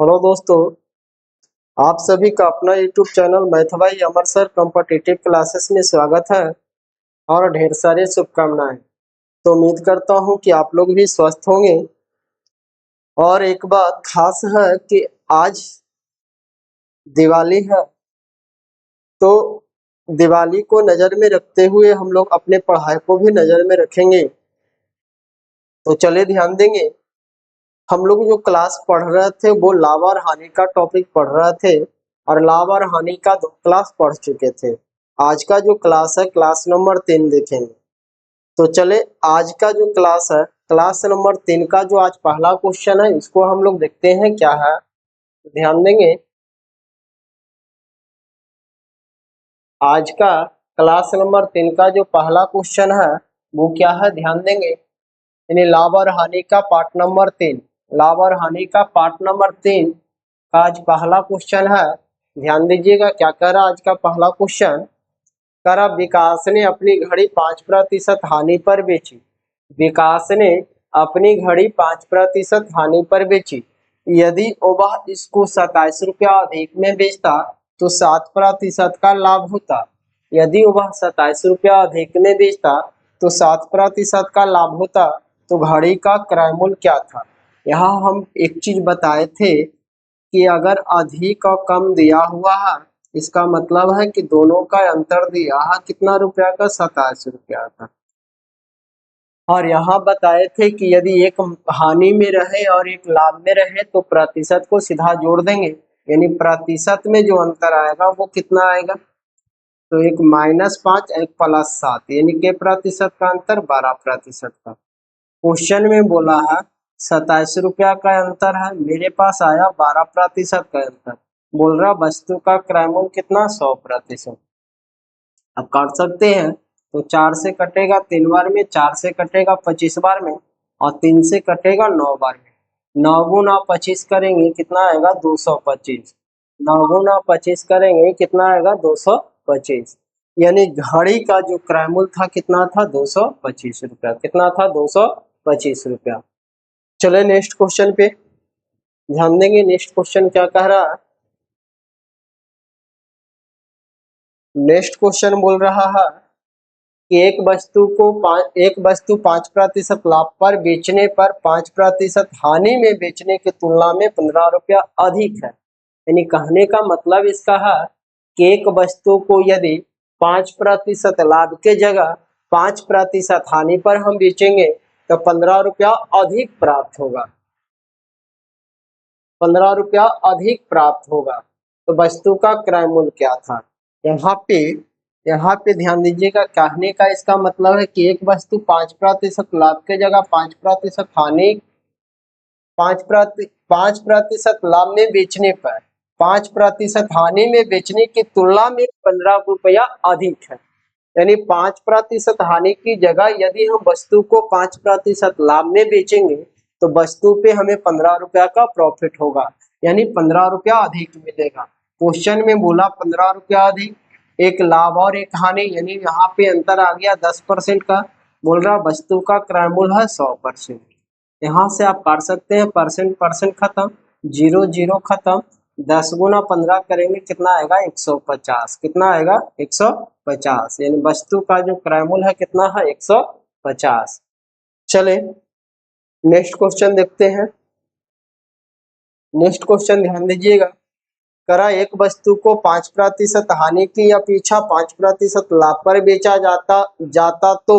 Hello दोस्तों, आप सभी का अपना यूट्यूब चैनल मैथ भाई अमर सर कॉम्पिटिटिव क्लासेस में स्वागत है और ढेर सारी शुभकामनाएं। तो उम्मीद करता हूं कि आप लोग भी स्वस्थ होंगे। और एक बात खास है कि आज दिवाली है, तो दिवाली को नज़र में रखते हुए हम लोग अपने पढ़ाई को भी नज़र में रखेंगे। तो चले ध्यान देंगे। हम लोग जो क्लास पढ़ रहे थे वो लाभ और हानि का टॉपिक पढ़ रहे थे और लाभ और हानि का 2 क्लास पढ़ चुके थे। आज का जो क्लास है क्लास नंबर 3 देखेंगे। तो चले आज का जो क्लास है क्लास नंबर 3 का जो आज पहला क्वेश्चन है इसको हम लोग देखते हैं क्या है। ध्यान देंगे। आज का क्लास नंबर 3 का जो पहला क्वेश्चन है वो क्या है, ध्यान देंगे। यानी लाभ और हानि का पार्ट नंबर 3, लाभ और हानि का पार्ट नंबर 3 का आज पहला क्वेश्चन है। ध्यान दीजिएगा क्या कह रहा आज का पहला क्वेश्चन। कह रहा विकास ने अपनी घड़ी 5% हानि पर बेची। विकास ने अपनी घड़ी 5% हानि पर बेची। यदि वह इसको 27 रुपया अधिक में बेचता तो 7% का लाभ होता। यदि वह 27 रुपया अधिक में बेचता तो 7% का लाभ होता। तो घड़ी का क्रय मूल्य क्या था। यहाँ हम एक चीज बताए थे कि अगर अधिक और कम दिया हुआ है इसका मतलब है कि दोनों का अंतर दिया है कितना रुपया का, 27 रुपया का। और यहाँ बताए थे कि यदि एक हानि में रहे और एक लाभ में रहे तो प्रतिशत को सीधा जोड़ देंगे, यानी प्रतिशत में जो अंतर आएगा वो कितना आएगा। तो एक -5 एक +7 यानी के प्रतिशत का अंतर 12% का। क्वेश्चन में बोला है 27 रुपया का अंतर है, मेरे पास आया 12% का अंतर। बोल रहा वस्तु का क्रय मूल्य कितना, 100%। अब काट सकते हैं तो 4 से कटेगा 3 बार में, 4 से कटेगा 25 बार में और 3 से कटेगा 9 बार में। 9 गुना 25 करेंगे कितना आएगा, 225। 9 गुना 25 करेंगे कितना आएगा, 225। यानी घड़ी का जो क्रय मूल्य था कितना था, 225 रुपया। कितना था, 225 रुपया। चले नेक्स्ट क्वेश्चन पे ध्यान देंगे। नेक्स्ट क्वेश्चन क्या कह रहा है। नेक्स्ट क्वेश्चन बोल रहा है कि एक वस्तु 5% लाभ पर बेचने पर 5% हानि में बेचने की तुलना में 15 रुपया अधिक है। यानी कहने का मतलब इसका है कि एक वस्तु को यदि 5% लाभ के जगह 5% हानि पर हम बेचेंगे तो 15 रुपया अधिक प्राप्त होगा। 15 रुपया अधिक प्राप्त होगा। तो वस्तु का क्रय मूल्य क्या था। यहाँ पे ध्यान दीजिएगा। कहने का इसका मतलब है कि एक वस्तु 5% लाभ के जगह 5% हानि, 5% लाभ में बेचने पर 5% हानि में बेचने की तुलना में 15 रुपया अधिक है। यानी 5% हानि की जगह यदि हम वस्तु को 5% लाभ में बेचेंगे तो वस्तु पे हमें 15 रुपया का प्रॉफिट होगा, यानी 15 रुपया अधिक मिलेगा। क्वेश्चन में बोला 15 रुपया अधिक, एक लाभ और एक हानि, यानी यहाँ पे अंतर आ गया 10% का। बोल रहा वस्तु का क्रय मूल्य है 100%। यहाँ से आप काट सकते हैं, परसेंट परसेंट खत्म, 0 0 खत्म। 10 गुना 15 करेंगे कितना आएगा, 150। कितना आएगा, 150। यानी वस्तु का जो क्रय मूल्य है कितना है, 150। चले नेक्स्ट क्वेश्चन देखते हैं। नेक्स्ट क्वेश्चन ध्यान दीजिएगा। करा एक वस्तु को 5% हानि की अपेक्षा 5% लाभ पर बेचा जाता जाता तो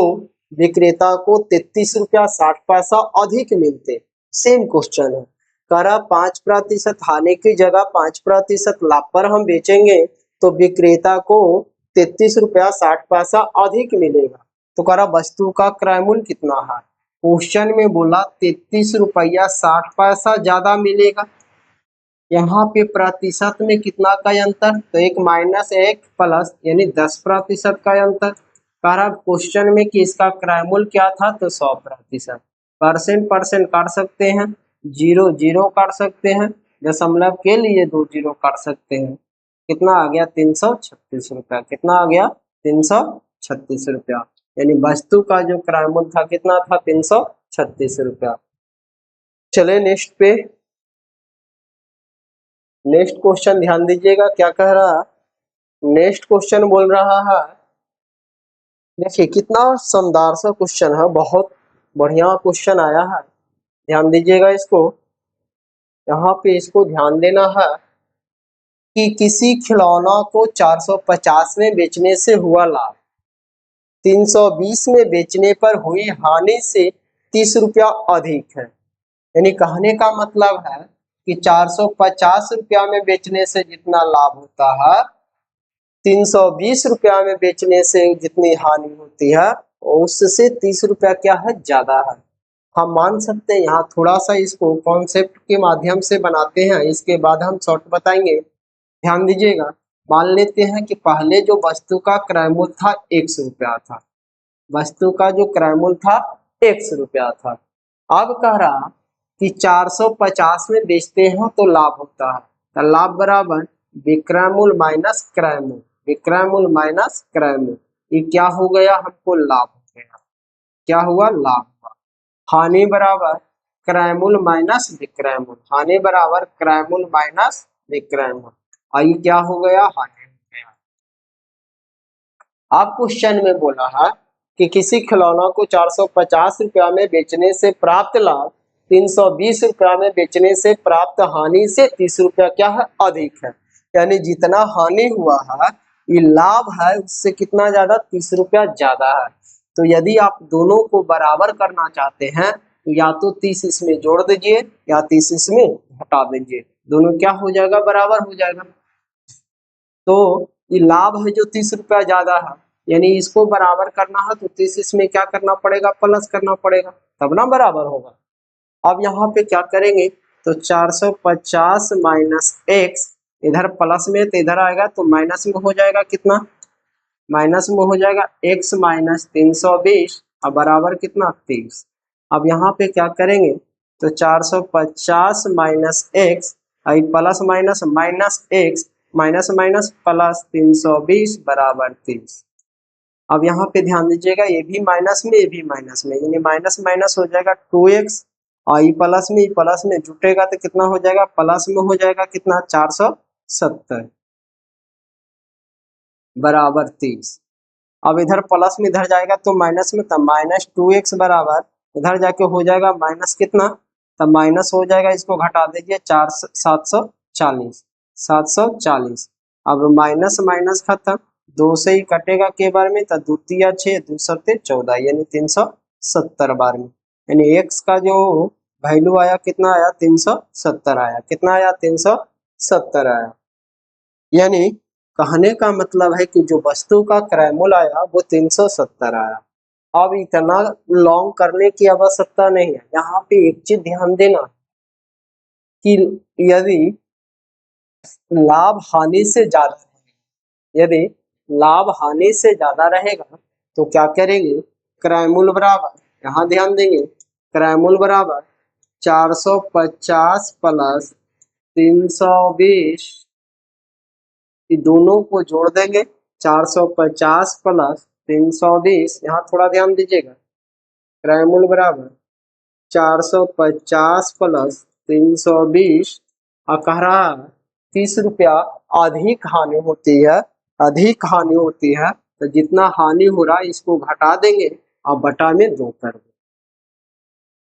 विक्रेता को 33 रुपया 60 पैसा अधिक मिलते। सेम क्वेश्चन है। करा 5% हानि की जगह 5% लाभ पर हम बेचेंगे तो विक्रेता को 33 रुपया 60 पैसा अधिक मिलेगा। तो करा वस्तु का क्रय मूल्य कितना है। क्वेश्चन में बोला 33 रुपया 60 पैसा ज्यादा मिलेगा। यहाँ पे प्रतिशत में कितना का अंतर, तो एक -1 प्लस यानी 10% का अंतर। कहा क्वेश्चन में कि इसका क्रय मूल्य क्या था, तो 100%। परसेंट परसेंट काट सकते हैं, 0 0 काट सकते हैं, दशमलव के लिए 2 0 काट सकते हैं। कितना आ गया, 336 रुपया। कितना आ गया, 336 रुपया। यानी वस्तु का जो क्रय मूल्य था कितना था, 336 रुपया। चले नेक्स्ट पे नेक्स्ट क्वेश्चन ध्यान दीजिएगा क्या कह रहा है। नेक्स्ट क्वेश्चन बोल रहा है, देखिए कितना शानदार सा क्वेश्चन है, बहुत बढ़िया क्वेश्चन आया है, ध्यान दीजिएगा इसको। यहाँ पे इसको ध्यान देना है कि किसी खिलौना को 450 में बेचने से हुआ लाभ 320 में बेचने पर हुई हानि से 30 रुपया अधिक है। यानी कहने का मतलब है कि 450 रुपया में बेचने से जितना लाभ होता है, 320 रुपया में बेचने से जितनी हानि होती है, उससे 30 रुपया क्या है, ज्यादा है। हम मान सकते हैं, यहाँ थोड़ा सा इसको कॉन्सेप्ट के माध्यम से बनाते हैं, इसके बाद हम शॉर्ट बताएंगे। ध्यान दीजिएगा, मान लेते हैं कि पहले जो वस्तु का क्रय मूल्य था 100 रुपया था, वस्तु का जो क्रय मूल्य था 100 रुपया था। अब कह रहा कि 450 में बेचते हैं तो लाभ होता है, तो लाभ बराबर विक्रय मूल्य माइनस क्रय मूल्य, विक्रय मूल्य माइनस क्रय मूल्य, ये क्या हो गया, हमको लाभ हो गया। क्या हुआ, लाभ हुआ। हानि बराबर क्रय मूल्य माइनस विक्रय मूल्य, हानि बराबर क्रय मूल्य माइनस विक्रय मूल्य, और ये क्या हो गया, हानि हो गया। आप क्वेश्चन में बोला है कि किसी खिलौना को 450 रुपया में बेचने से प्राप्त लाभ 320 रुपया में बेचने से प्राप्त हानि से 30 रुपया क्या है, अधिक है। यानी जितना हानि हुआ है, ये लाभ है उससे कितना ज्यादा, 30 रुपया ज्यादा है। तो यदि आप दोनों को बराबर करना चाहते हैं तो या तो 30 इसमें जोड़ दीजिए या 30 इसमें हटा दीजिए, दोनों क्या हो जाएगा, बराबर हो जाएगा। तो ये लाभ है जो 30 रुपया ज्यादा है, यानी इसको बराबर करना है तो 30 इसमें क्या करना पड़ेगा, प्लस करना पड़ेगा, तब ना बराबर होगा। अब यहाँ पे क्या करेंगे, तो 450 माइनस एक्स, इधर प्लस में तो इधर आएगा तो माइनस में हो जाएगा, कितना माइनस में हो जाएगा, x माइनस 320 और बराबर कितना, 30। अब यहाँ पे क्या करेंगे, तो 450 minus x, plus minus minus x, minus minus plus 320 बराबर 30। अब यहाँ पे ध्यान दीजिएगा, ये भी माइनस में ये भी माइनस में, यानी माइनस माइनस हो जाएगा 2x, और ये प्लस में जुटेगा तो कितना हो जाएगा, प्लस में हो जाएगा कितना, 470 बराबर 30। अब इधर प्लस में इधर जाएगा तो माइनस में, तब माइनस 2x बराबर इधर जाके हो जाएगा माइनस कितना, तब माइनस हो जाएगा, इसको घटा दीजिए 740। अब माइनस माइनस खत्म, 2 से ही कटेगा के बार में, तो 2 तिया 6, 2 सत्ते 14, यानी 370 बार में, यानी x का जो वैल्यू आया कितना आया, 370 आया, कितना आया, 370 आया। यानी कहने का मतलब है कि जो वस्तु का क्रय मूल्य आया वो 370 आया। अब इतना लॉन्ग करने की आवश्यकता नहीं है, यहाँ पे एक चीज ध्यान देना कि यदि लाभ हानि से ज्यादा, यदि लाभ हानि से ज्यादा रहेगा तो क्या करेंगे, क्रय मूल्य बराबर, यहाँ ध्यान देंगे, क्रय मूल्य बराबर 450 प्लस 320, दोनों को जोड़ देंगे, 450 प्लस 320, यहाँ थोड़ा ध्यान दीजिएगा, क्रय मूल्य बराबर 450 प्लस 320, और कह रहा है 30 रुपया अधिक हानि होती है, अधिक हानि होती है, तो जितना हानि हो रहा है इसको घटा देंगे और बटा में 2 कर देंगे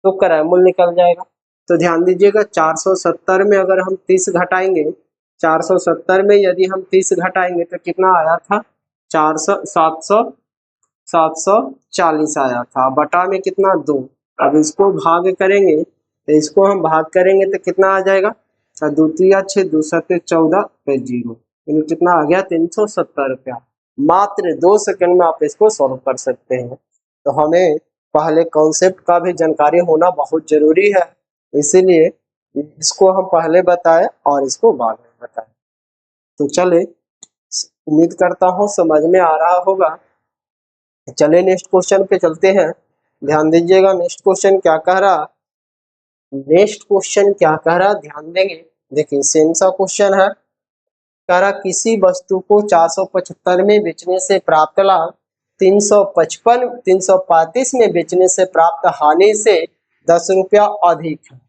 तो क्रय मूल्य निकल जाएगा। तो ध्यान दीजिएगा, 470 में अगर हम 30 घटाएंगे, 470 में यदि हम 30 घटाएंगे तो कितना आया था, 740 आया था, बटा में कितना, 2। अब इसको भाग करेंगे, तो इसको हम भाग करेंगे तो कितना आ जाएगा, 2 तिया 6, 2 सत्ते 14 पे 0, यानी कितना आ गया, 370 रुपया। मात्र 2 सेकंड में आप इसको सॉल्व कर सकते हैं। तो हमें पहले कॉन्सेप्ट का भी जानकारी होना बहुत जरूरी है, इसीलिए इसको हम पहले बताएं और इसको बाद में बताएं। तो चले, उम्मीद करता हूँ समझ में आ रहा होगा। चले नेक्स्ट क्वेश्चन पे चलते हैं, ध्यान दीजिएगा नेक्स्ट क्वेश्चन क्या कह रहा, नेक्स्ट क्वेश्चन क्या कह रहा ध्यान देंगे। देखिए सेम सा क्वेश्चन है, कह रहा किसी वस्तु को 475 में बेचने से प्राप्त लाभ 335 में बेचने से प्राप्त हानि से 10 रुपया अधिक है।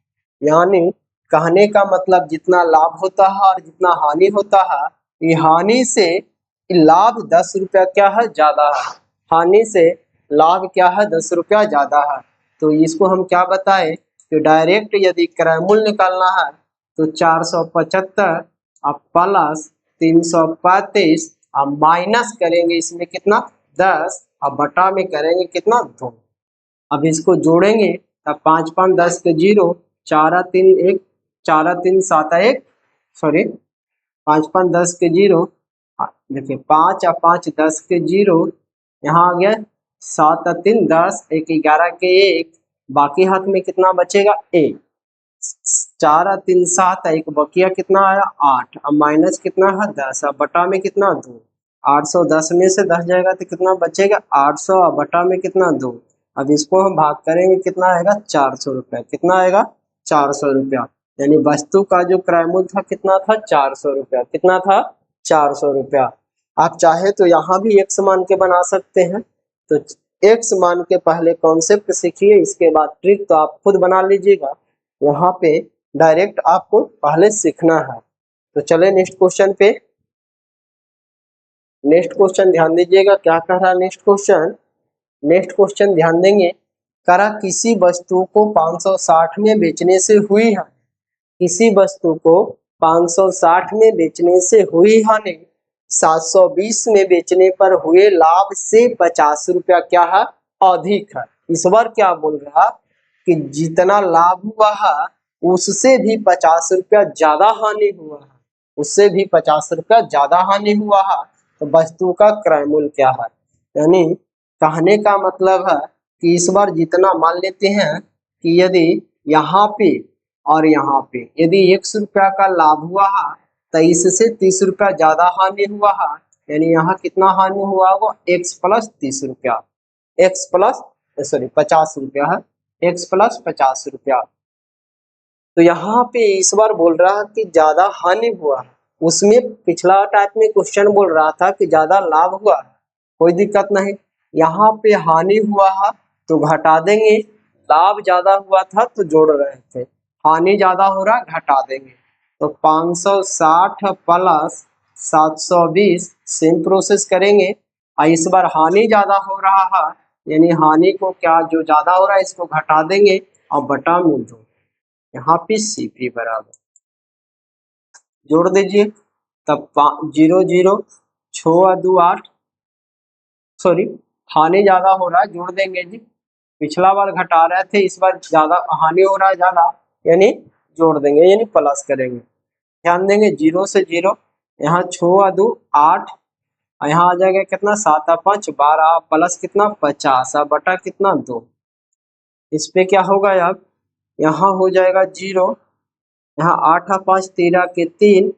यानी कहने का मतलब जितना लाभ होता है और जितना हानि होता है, ये हानि से लाभ 10 रुपया क्या है, ज्यादा है। हानि से लाभ क्या है, 10 रुपया ज्यादा है। तो इसको हम क्या बताएं कि डायरेक्ट यदि क्रय मूल्य निकालना है तो 475 अब प्लस 335 अब माइनस करेंगे इसमें कितना 10 अब बटा में करेंगे कितना 2। अब इसको जोड़ेंगे तब 5 5 10 के 0, 4 3 1, 4 3 7 1, सॉरी 5 5 10 के 0, देखिए 5 और 5 10 के 0, यहाँ आ गया 7 और 3 10, 1 11 के 1, बाकी हाथ में कितना बचेगा 1, 4 और 3 7, एक बकिया कितना आया 8, अब माइनस कितना है 10, अब बटा में कितना 2, 810 में से 10 जाएगा तो कितना बचेगा 800, अब बटा में कितना 2। अब इसको हम भाग करेंगे कितना आएगा 400 रुपया, कितना आएगा 400 रुपया। यानी वस्तु का जो क्रय मूल्य था कितना था 400 रुपया, कितना था 400 रुपया। आप चाहे तो यहाँ भी x मान के बना सकते हैं, तो x मान के पहले कॉन्सेप्ट सीखिए, इसके बाद ट्रिक तो आप खुद बना लीजिएगा। यहाँ पे डायरेक्ट आपको पहले सीखना है। तो चले नेक्स्ट क्वेश्चन पे। नेक्स्ट क्वेश्चन ध्यान दीजिएगा क्या कह रहा है नेक्स्ट क्वेश्चन। नेक्स्ट क्वेश्चन ध्यान देंगे, करा किसी वस्तु को 560 में बेचने से हुई है, किसी वस्तु को 560 में बेचने से हुई हानि 720 में बेचने पर हुए लाभ से 50 रुपया क्या है, अधिक है। इस बार क्या बोल रहा कि जितना लाभ हुआ है उससे भी 50 रुपया ज्यादा हानि हुआ है, उससे भी 50 रुपया ज्यादा हानि हुआ है, तो वस्तु का क्रय मूल्य क्या है। यानी कहने का मतलब है कि इस बार जितना मान लेते हैं कि यदि यहाँ पे और यहाँ पे यदि 100 रुपया का लाभ हुआ है तो इससे 30 रुपया ज्यादा हानि हुआ है, यानी यहाँ कितना हानि हुआ होगा x प्लस 30 रुपया, x प्लस सॉरी 50 रुपया है, x प्लस 50 रुपया। तो यहाँ पे इस बार बोल रहा है कि ज्यादा हानि हुआ है, उसमें पिछला टाइप में क्वेश्चन बोल रहा था कि ज्यादा लाभ हुआ है, कोई दिक्कत नहीं। यहाँ पे हानि हुआ है तो घटा देंगे, लाभ ज्यादा हुआ था तो जोड़ रहे थे, हानि ज्यादा हो रहा घटा देंगे। तो 560 प्लस 720 सेम प्रोसेस करेंगे। और इस बार हानि ज्यादा हो रहा है, यानी हानि को क्या जो ज्यादा हो रहा है इसको घटा देंगे और बटा में दो, यहाँ पे CP बराबर जोड़ दीजिए तब 0 0 6 और 2 8, सॉरी हानि ज्यादा हो रहा है जोड़ देंगे जी, पिछला बार घटा रहे थे इस बार ज्यादा हानि हो रहा है ज्यादा, यानी जोड़ देंगे यानी प्लस करेंगे। ध्यान देंगे 0 से 0, यहाँ 6 और 2 8, यहाँ आ जाएगा कितना 7 और 5 12 प्लस कितना 50 बटा कितना 2। इस पे क्या होगा अब यहाँ हो जाएगा 0, यहाँ 8 और 5 13 के 3,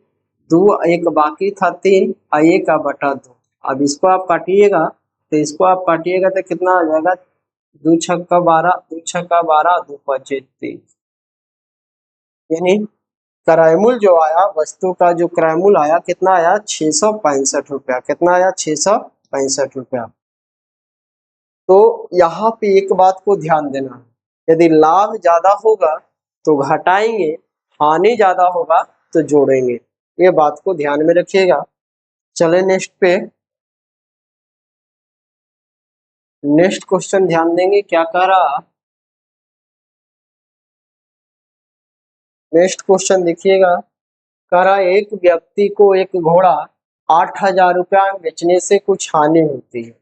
2 एक बाकी था 3 और 1 का बटा 2। अब इसको आप काटिएगा तो इसको आप काटिएगा तो कितना आ जाएगा 2 छक्का 12, 2 छक्का 12, 2 5 23, यानी क्रय मूल्य जो आया वस्तु का जो क्रय मूल्य आया कितना आया 665 रुपया, कितना आया 665 रुपया। तो यहाँ पे एक बात को ध्यान देना है, यदि लाभ ज्यादा होगा तो घटाएंगे, हानि ज्यादा होगा तो जोड़ेंगे, ये बात को ध्यान में रखिएगा। चले नेक्स्ट पे। नेक्स्ट क्वेश्चन ध्यान देंगे क्या कह रहा, नेक्स्ट क्वेश्चन देखिएगा, कह रहा एक व्यक्ति को एक घोड़ा 8000 रुपया में बेचने से कुछ हानि होती है।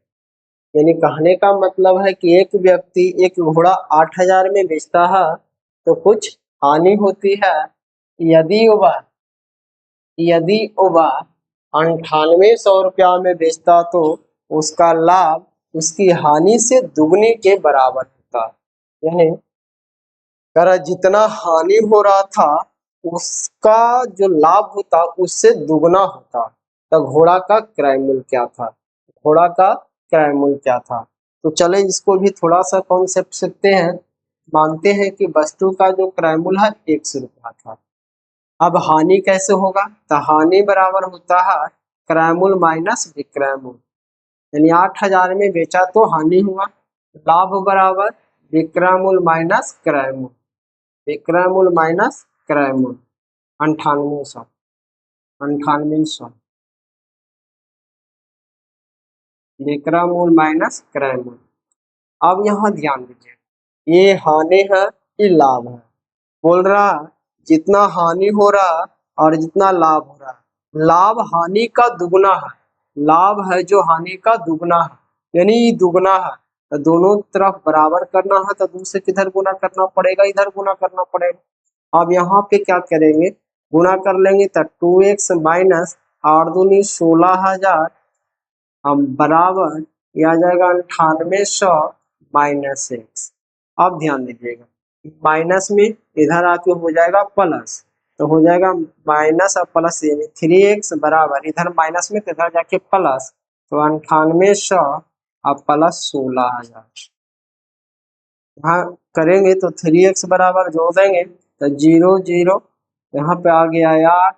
यानी कहने का मतलब है कि एक व्यक्ति एक घोड़ा 8000 में बेचता है तो कुछ हानि होती है, यदि वह 9800 रुपया में बेचता तो उसका लाभ उसकी हानि से दुगने के बराबर होता। यानी कर जितना हानि हो रहा था उसका जो लाभ होता उससे दुगना होता, तो घोड़ा का क्रय मूल्य क्या था, घोड़ा का क्रय मूल्य क्या था। तो चले इसको भी थोड़ा सा कॉन्सेप्ट सीखते हैं। मानते हैं कि वस्तु का जो क्रय मूल्य है 100 रुपया था, अब हानि कैसे होगा, तो हानि बराबर होता है क्रय मूल्य माइनस विक्रय मूल्य, यानी 8000 में बेचा तो हानि हुआ, लाभ बराबर विक्रय मूल्य माइनस क्रय मूल्य, विक्रय मूल्य माइनस क्रय मूल्य 9800 विक्रय मूल्य माइनस क्रय मूल्य। अब यहाँ ध्यान दीजिए, ये हानि है, ये लाभ है। बोल रहा जितना हानि हो रहा और जितना लाभ हो रहा, लाभ हानि का दुगना है, लाभ है जो हानि का दुगना है, यानी दुगना है। तो दोनों तरफ बराबर करना है तो 2 से किधर गुना करना पड़ेगा, इधर गुना करना पड़ेगा। अब यहाँ पे क्या करेंगे, गुना कर लेंगे तो 2x माइनस 8 दूनी 16,000 हम बराबर ये आ जाएगा 9800 माइनस x। अब ध्यान दीजिएगा, माइनस में इधर आके हो जाएगा प्लस, तो हो जाएगा माइनस और प्लस यानी 3x बराबर इधर माइनस में तो इधर जाके प्लस, तो 9800 और प्लस 16,000। यहाँ करेंगे तो 3x बराबर जोड़ देंगे तो 0 0, यहाँ पे आ गया 8,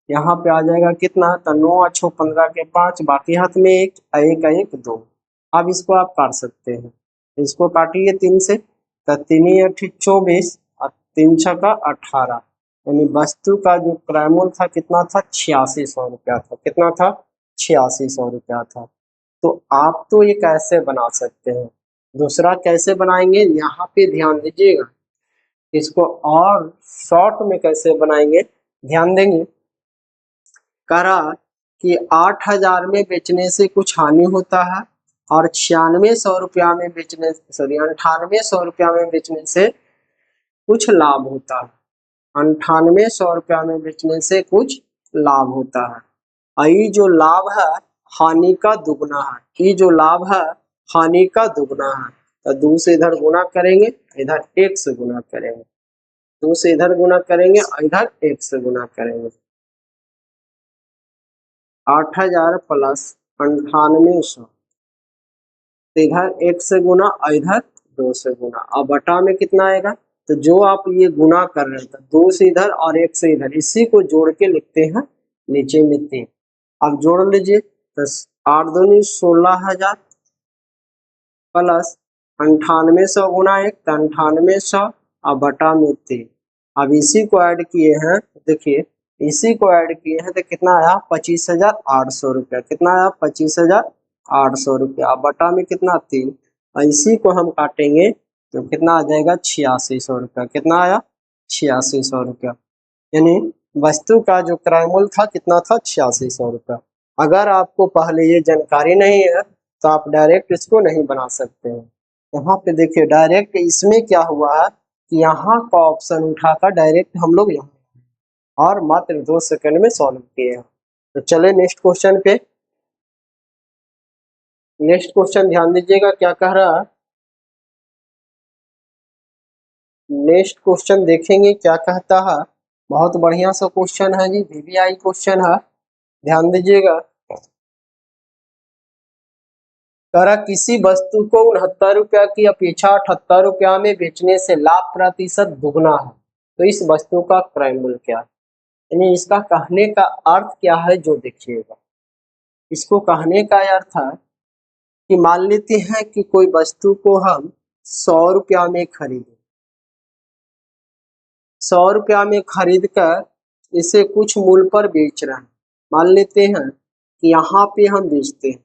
यहाँ पे आ जाएगा कितना, तो 9 अच्छो 15 के 5, बाकी हाथ में 1 1 2। अब इसको आप काट सकते हैं, इसको काटिए 3 से, तो 3 8 24 और 3 6 18, यानी वस्तु का जो क्रय मूल्य था कितना था, 8600 रुपया था। कितना था, 8600 रुपया था। तो आप तो ये कैसे बना सकते हैं, दूसरा कैसे बनाएंगे, यहाँ पे ध्यान दीजिएगा। इसको और शॉर्ट में कैसे बनाएंगे, ध्यान देंगे। करा कि 8000 में बेचने से कुछ हानि होता है और 9600 रुपया में बेचने, सॉरी 9800 रुपया में बेचने से कुछ लाभ होता है। 9800 रुपया में बेचने से कुछ लाभ होता है। और ये जो लाभ है हानि का दुगना है, ये जो लाभ है हानि का दुगना है। तो 2 से इधर गुना करेंगे, इधर 1 से गुना करेंगे, 2 से इधर गुना करेंगे, इधर 1 से गुना करेंगे। 8000 प्लस 9800, तो इधर 1 से गुना, इधर 2 से गुना। अब बटा में कितना आएगा, तो जो आप ये गुना कर रहे थे 2 से इधर और 1 से इधर, इसी को जोड़ के लिखते हैं नीचे में 3। अब जोड़ लीजिए, तो 8 दूनी 16,000 प्लस 9800 गुना 1 तो 9800 और बटा में 3। अब इसी को ऐड किए हैं, देखिए इसी को ऐड किए हैं तो कितना आया, 25,800 रुपया। कितना आया, 25,800 रुपया। बटा में कितना, 3, और इसी को हम काटेंगे तो कितना आ जाएगा, 8600 रुपया। कितना आया, 8600 रुपया। यानी वस्तु का जो क्रय मूल्य था कितना था, 8600 रुपया। अगर आपको पहले ये जानकारी नहीं है तो आप डायरेक्ट इसको नहीं बना सकते हैं। यहाँ पे देखिए डायरेक्ट इसमें क्या हुआ है कि यहाँ का ऑप्शन उठाकर डायरेक्ट हम लोग यहाँ और मात्र 2 सेकंड में सॉल्व किए हैं। तो चले नेक्स्ट क्वेश्चन पे। नेक्स्ट क्वेश्चन ध्यान दीजिएगा क्या कह रहा है। नेक्स्ट क्वेश्चन देखेंगे क्या कहता है। बहुत बढ़िया सा क्वेश्चन है जी, वीवीआई क्वेश्चन है, ध्यान दीजिएगा। करा किसी वस्तु को 69 रुपया की अपेक्षा 78 रुपया में बेचने से लाभ प्रतिशत दुगना है, तो इस वस्तु का क्रय मूल्य क्या है। यानी इसका कहने का अर्थ क्या है जो देखिएगा। इसको कहने का अर्थ है कि मान लेते हैं कि कोई वस्तु को हम 100 रुपया में खरीदे, 100 रुपया में खरीद कर इसे कुछ मूल्य पर बेच रहे हैं। मान लेते हैं कि यहाँ पे हम बेचते हैं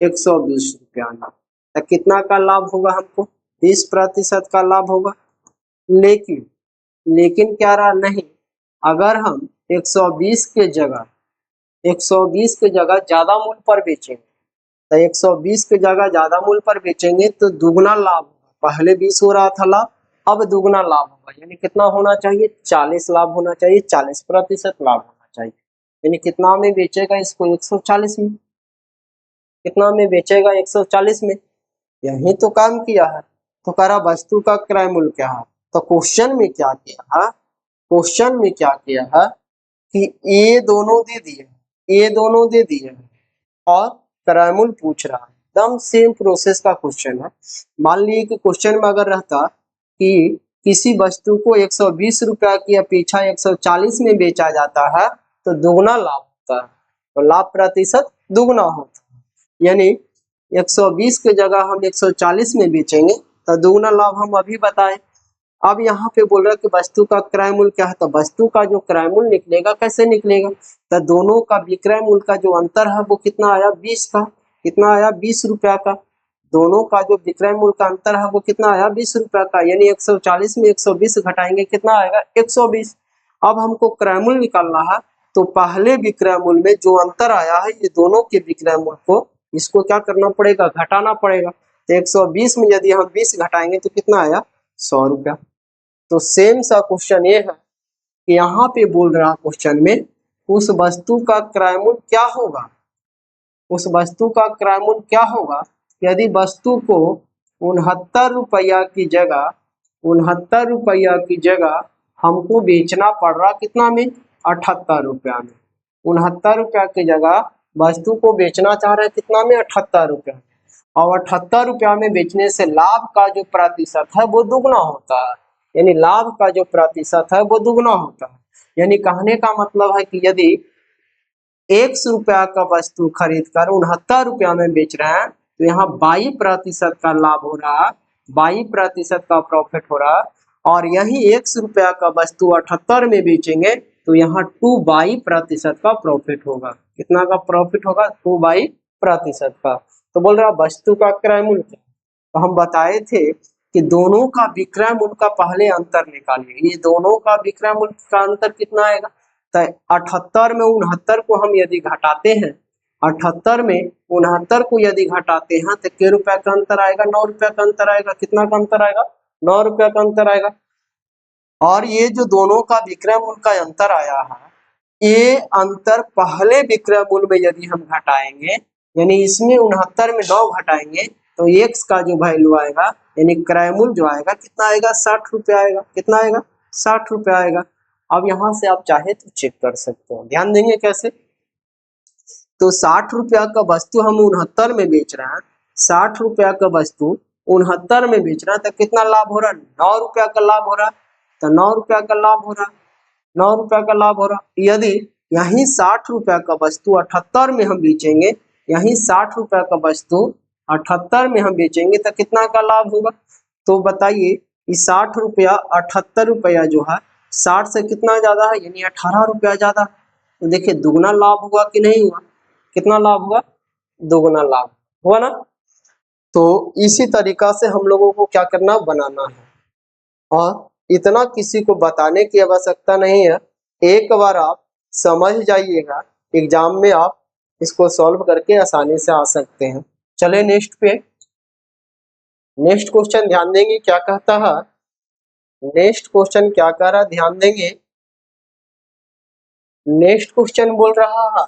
120 रुपया में, तो कितना का लाभ होगा, हमको 20% का लाभ होगा। लेकिन क्या रहा, नहीं, अगर हम 120 के जगह ज्यादा मूल्य पर बेचेंगे, तो 120 के जगह ज्यादा मूल्य पर बेचेंगे तो दुगना लाभ होगा। पहले 20 हो रहा था लाभ, अब दुगना लाभ होगा। यानी कितना होना चाहिए, 40 लाभ होना चाहिए, 40% लाभ होना चाहिए। यानी कितना में बेचेगा इसको, 140 में। कितना में बेचेगा, 140 में। यही तो काम किया है। तो कह रहा वस्तु का क्रय मूल्य क्या है। तो क्वेश्चन में क्या किया है, क्वेश्चन में क्या किया है कि ये दोनों दे दिए, ये दोनों दे दिए और क्रय मूल्य पूछ रहा है। एकदम सेम प्रोसेस का क्वेश्चन है। मान लीजिए कि क्वेश्चन में अगर रहता कि किसी वस्तु को 120 रुपया की अपेक्षा 140 में बेचा जाता है तो दुगना लाभ होता है, तो लाभ प्रतिशत दुगना होता है। यानी 120 के जगह हम 140 में बेचेंगे तो दुगना लाभ हम अभी बताए। अब यहाँ पे बोल रहा है कि वस्तु का क्रय मूल्य क्या है, तो वस्तु का जो क्रय मूल्य निकलेगा कैसे निकलेगा, तो दोनों का विक्रय मूल्य का जो अंतर है वो कितना आया 20 का, कितना आया 20 रुपया का। दोनों का जो विक्रय मूल्य का अंतर है वो कितना आया 20 रुपया का, यानी 140 में 120 घटाएंगे कितना आएगा 120। अब हमको क्रय मूल्य निकालना है, तो पहले विक्रय मूल्य में जो अंतर आया है ये दोनों के विक्रय मूल्य को इसको क्या करना पड़ेगा, घटाना पड़ेगा। तो 120 में यदि हम 20 घटाएंगे तो कितना आया 100 रुपया। तो सेम सा क्वेश्चन ये है कि यहाँ पे बोल रहा क्वेश्चन में उस वस्तु का क्रय मूल्य क्या होगा, उस वस्तु का क्रय मूल्य क्या होगा यदि वस्तु को 69 रुपया की जगह 69 रुपया की जगह हमको बेचना पड़ रहा कितना में 78 रुपया में। 69 रुपया की जगह वस्तु को बेचना चाह रहे हैं कितना में 78 रुपया, और 78 रुपया में बेचने से लाभ का जो प्रतिशत है वो दुगना होता है, यानी लाभ का जो प्रतिशत है वो दुगना होता है। यानी कहने का मतलब है कि यदि 100 रुपया का वस्तु खरीद कर 69 रुपया में बेच रहे हैं तो यहाँ 22% का लाभ हो रहा है, 22% का प्रॉफिट हो रहा है। और यही 100 रुपया का वस्तु 78 में बेचेंगे तो यहाँ 22% का प्रॉफिट होगा। कितना का प्रॉफिट होगा 22% का। तो बोल रहा वस्तु का क्रय मूल्य, तो हम बताए थे कि दोनों का विक्रय मूल्य का पहले अंतर निकालिए। ये दोनों का विक्रय मूल्य का अंतर कितना आएगा, तो 78 में 69 को हम यदि घटाते हैं, 78 में 69 को यदि घटाते हैं तो कितने रुपया का अंतर आएगा 9 रुपया का अंतर आएगा। कितना का अंतर आएगा 9 रुपया का अंतर आएगा। और ये जो दोनों का विक्रय मूल्य का अंतर आया है ये अंतर पहले विक्रय मूल्य में यदि हम घटाएंगे, यानी इसमें 69 में 9 घटाएंगे तो x का जो वैल्यू आएगा यानी क्रय मूल्य जो आएगा कितना आएगा 60 रुपया आएगा। कितना आएगा 60 रुपया आएगा। अब यहाँ से आप चाहे तो चेक कर सकते हो, ध्यान देंगे कैसे। तो 60 रुपया का वस्तु हम 69 में बेच रहे हैं, 60 रुपया का वस्तु 69 में बेच रहा है तो कितना लाभ हो रहा है 9 रुपया का लाभ हो रहा है। तो 9 रुपया का लाभ हो रहा है, 9 रुपया का लाभ हो रहा। यदि यही 60 रुपया का वस्तु 78 में हम बेचेंगे, यही 60 रुपया का वस्तु 78 में हम बेचेंगे तो कितना का लाभ होगा। तो बताइए ये 60 रुपया 78 रुपया जो है 60 से कितना ज्यादा है यानी 18 रुपया ज्यादा। तो देखिए दुगना लाभ हुआ कि नहीं हुआ, कितना लाभ हुआ दुगना लाभ हुआ ना। तो इसी तरीका से हम लोगों को क्या करना बनाना है, और इतना किसी को बताने की आवश्यकता नहीं है, एक बार आप समझ जाइएगा एग्जाम में आप इसको सॉल्व करके आसानी से आ सकते हैं। चले नेक्स्ट पे, नेक्स्ट क्वेश्चन ध्यान देंगे क्या कहता है, नेक्स्ट क्वेश्चन क्या कह रहा है ध्यान देंगे। नेक्स्ट क्वेश्चन बोल रहा है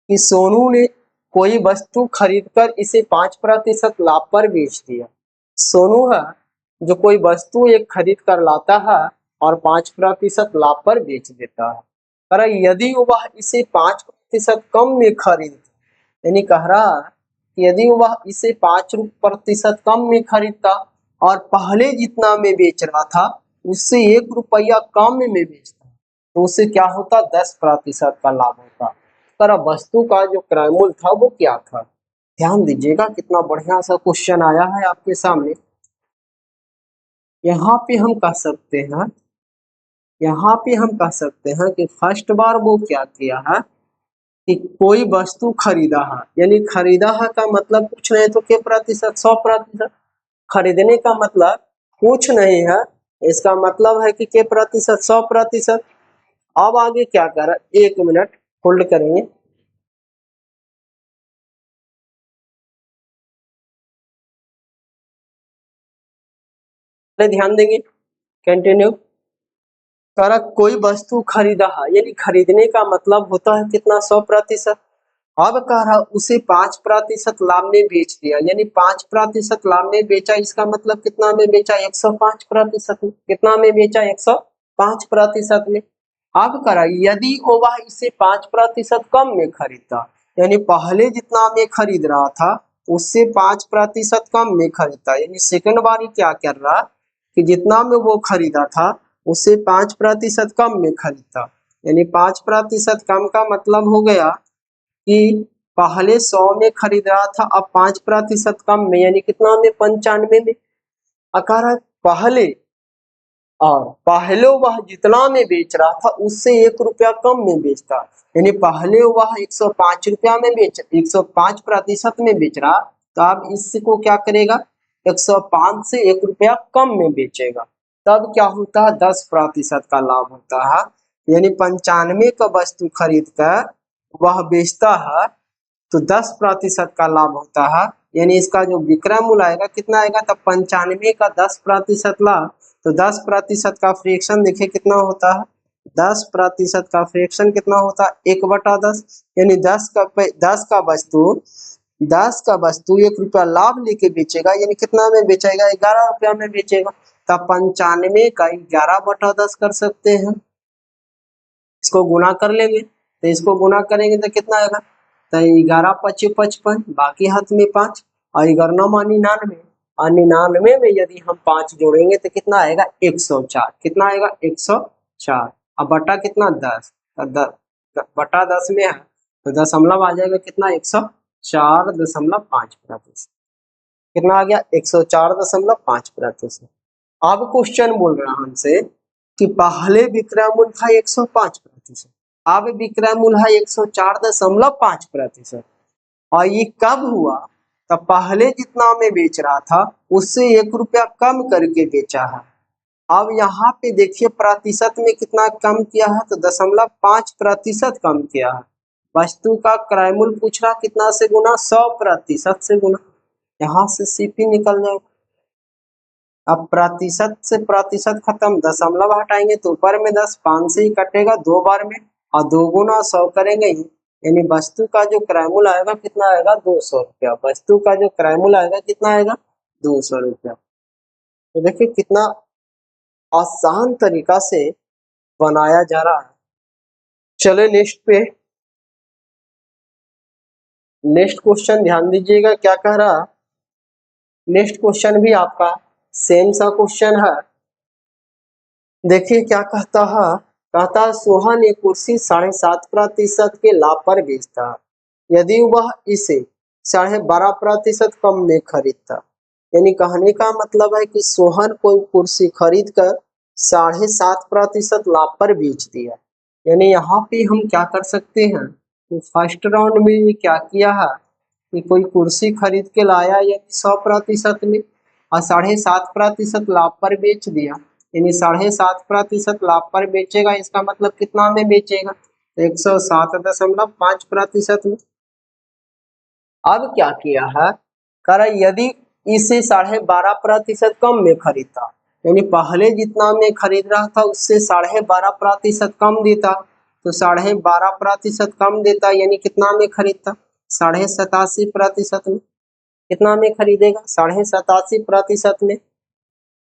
कि सोनू ने कोई वस्तु खरीदकर इसे 5% लाभ पर बेच दिया। सोनू है जो कोई वस्तु एक खरीद कर लाता है और 5% लाभ पर बेच देता है, पर यदि वह इसे 5% कम में खरीद, यानी कह रहा है कि यदि वह इसे 5% कम में खरीदता और पहले जितना में बेच रहा था उससे 1 रुपया कम में बेचता तो उससे क्या होता 10% का लाभ होता। पर वस्तु का जो क्रय मूल्य था वो क्या था, ध्यान दीजिएगा कितना बढ़िया सा क्वेश्चन आया है आपके सामने। यहाँ पे हम कह सकते हैं, यहाँ पे हम कह सकते हैं कि फर्स्ट बार वो क्या किया है कि कोई वस्तु खरीदा है, यानी खरीदा है का मतलब कुछ नहीं तो के प्रतिशत 100%, खरीदने का मतलब कुछ नहीं है, इसका मतलब है कि के प्रतिशत 100%। अब आगे क्या कर रहा है 1 मिनट होल्ड करेंगे। ध्यान देंगे कंटिन्यू। करा कोई वस्तु खरीदा है यानी खरीदने का मतलब होता है कितना 100%। अब कह रहा उसे 5% लाभ में बेच दिया, यानी 5% लाभ में बेचा, इसका मतलब कितना में बेचा 105% में। कितना में बेचा 105% में। अब करा यदि वह इसे 5% कम में खरीदता, यानी पहले जितना में खरीद रहा था उससे 5% कम में खरीदता, यानी सेकंड बार क्या कर रहा कि जितना में वो खरीदा था उससे 5% कम में खरीदता, यानी 5% कम का मतलब हो गया कि पहले 100 में खरीद रहा था अब 5% कम में, यानी कितना में 95 में। अकार पहले और पहले वह जितना में बेच रहा था उससे 1 रुपया कम में बेचता, यानी पहले वह 105 रुपया में 105% में बेच रहा, तो अब इसको क्या करेगा, 105 से 1 रुपया कम में बेचेगा, तब क्या होता है, 10% का लाभ होता है। यानी 95 का वस्तु खरीद कर वह बेचता है तो 10% का लाभ होता है, यानी इसका जो विक्रय मूल्य आएगा कितना आएगा, तब 95 का 10% लाभ, तो 10% का फ्रैक्शन देखिए कितना होता है, 10% का फ्रैक्शन कितना होता है, 1/10, यानी 10 का वस्तु 1 रुपया लाभ लेके बेचेगा, यानी कितना में बेचेगा, 11 रुपया में बेचेगा, तब 95 का 11/10 कर सकते हैं। इसको गुना कर लेंगे, तो इसको गुना करेंगे तो कितना आएगा, तो 11×5 = 55, बाकी हाथ में 5, और 11×9 = 99, और 99 में यदि हम 5 जोड़ेंगे तो कितना आएगा, 104, कितना आएगा, 104, अब बटा कितना, 10, बटा 10 में है तो दशमलव आ जाएगा कितना, 104.5%, कितना आ गया, 104.5%। अब क्वेश्चन बोल रहा है हमसे कि पहले विक्रय मूल्य था 105%, अब विक्रय मूल्य है 104.5%, और ये कब हुआ, तब पहले जितना में बेच रहा था उससे 1 रुपया कम करके बेचा है। अब यहाँ पे देखिए प्रतिशत में कितना कम किया है, तो 0.5% कम किया है। वस्तु का क्रय मूल्य पूछ रहा कितना से गुना, 100% से गुना, यहाँ से सीपी निकल जाएगा। अब प्रतिशत से प्रतिशत खत्म, दशमलव हटाएंगे तो ऊपर में 10, 5 से ही कटेगा 2 बार में, और 2 गुना 100 करेंगे ही, यानी वस्तु का जो क्रय मूल्य आएगा कितना आएगा, 200 रुपया। वस्तु का जो क्रय मूल्य आएगा कितना आएगा, 200 रुपया। तो देखिए कितना आसान तरीका से बनाया जा रहा है। चले नेक्स्ट पे, नेक्स्ट क्वेश्चन ध्यान दीजिएगा क्या कह रहा है। नेक्स्ट क्वेश्चन भी आपका सेम सा क्वेश्चन है। देखिए क्या कहता है, कहता है सोहन एक कुर्सी 7.5% के लाभ पर बेचता है यदि वह इसे 12.5% कम में खरीदता। यानी कहने का मतलब है कि सोहन कोई कुर्सी खरीद कर 7.5% लाभ पर बेच दिया। यानी यहाँ पे हम क्या कर सकते हैं, तो फर्स्ट राउंड में क्या किया है कि कोई कुर्सी खरीद के लाया यानी 100% में, और 7.5% लाभ पर बेच दिया, यानी 7.5% लाभ पर बेचेगा, इसका मतलब कितना में बेचेगा, 107.5% में। अब क्या किया है, करा यदि इसे 12.5% कम में खरीदता, यानी पहले जितना में खरीद रहा था उससे 12.5% कम देता, तो 12.5% कम देता यानी कितना में खरीदता, 87.5% में। कितना में खरीदेगा, 87.5% में।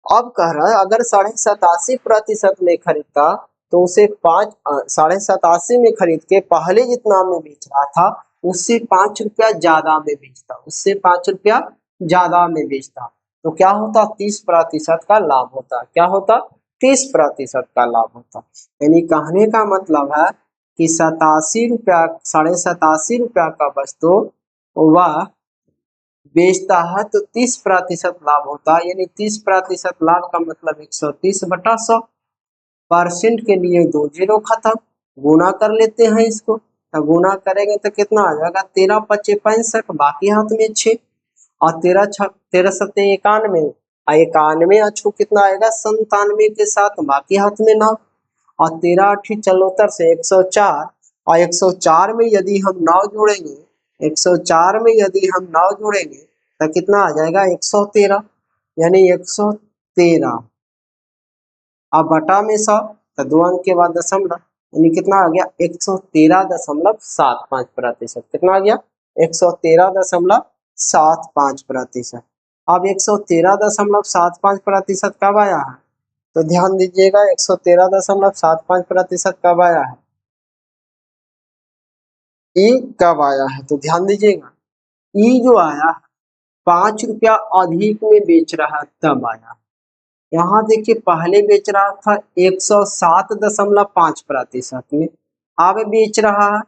अब कह रहा है अगर 87.5% में खरीदता तो उसे 87.5 में खरीद के पहले जितना में बेच रहा था उससे 5 रुपया ज्यादा में बेचता, उससे 5 रुपया ज्यादा में बेचता, तो क्या होता, 30% का लाभ होता। क्या होता, 30% का लाभ होता। यानी कहने का मतलब है कि 87 रुपया का वस्तु वह बेचता है तो 30% लाभ होता है। यानी 30% लाभ का मतलब 130/100, परसेंट के लिए 2 जीरो खत्म, गुना कर लेते हैं इसको, तो गुना करेंगे तो कितना आ जाएगा, 13×5 = 65, बाकी हाथ में 6, और 13×7 = 91, और 91 अछू कितना आएगा, 97 के साथ, बाकी हाथ में 9, और 13×8 = 74 से 104, और 104 में यदि हम 9 जोड़ेंगे, 104 में यदि हम 9 जोड़ेंगे तो कितना आ जाएगा, 113, यानी 113, अब बटा में 100, तो 2 अंक के बाद दशमलव, यानी कितना आ गया, 113.75%। कितना आ गया, 113.75%। अब 113.75% कब आया है, तो ध्यान दीजिएगा 113.75% कब आया है, ई कब आया है, तो ध्यान दीजिएगा ई जो आया 5 रुपया अधिक में बेच रहा तब आया। यहाँ देखिए पहले बेच रहा था 107.5% में, अब बेच रहा है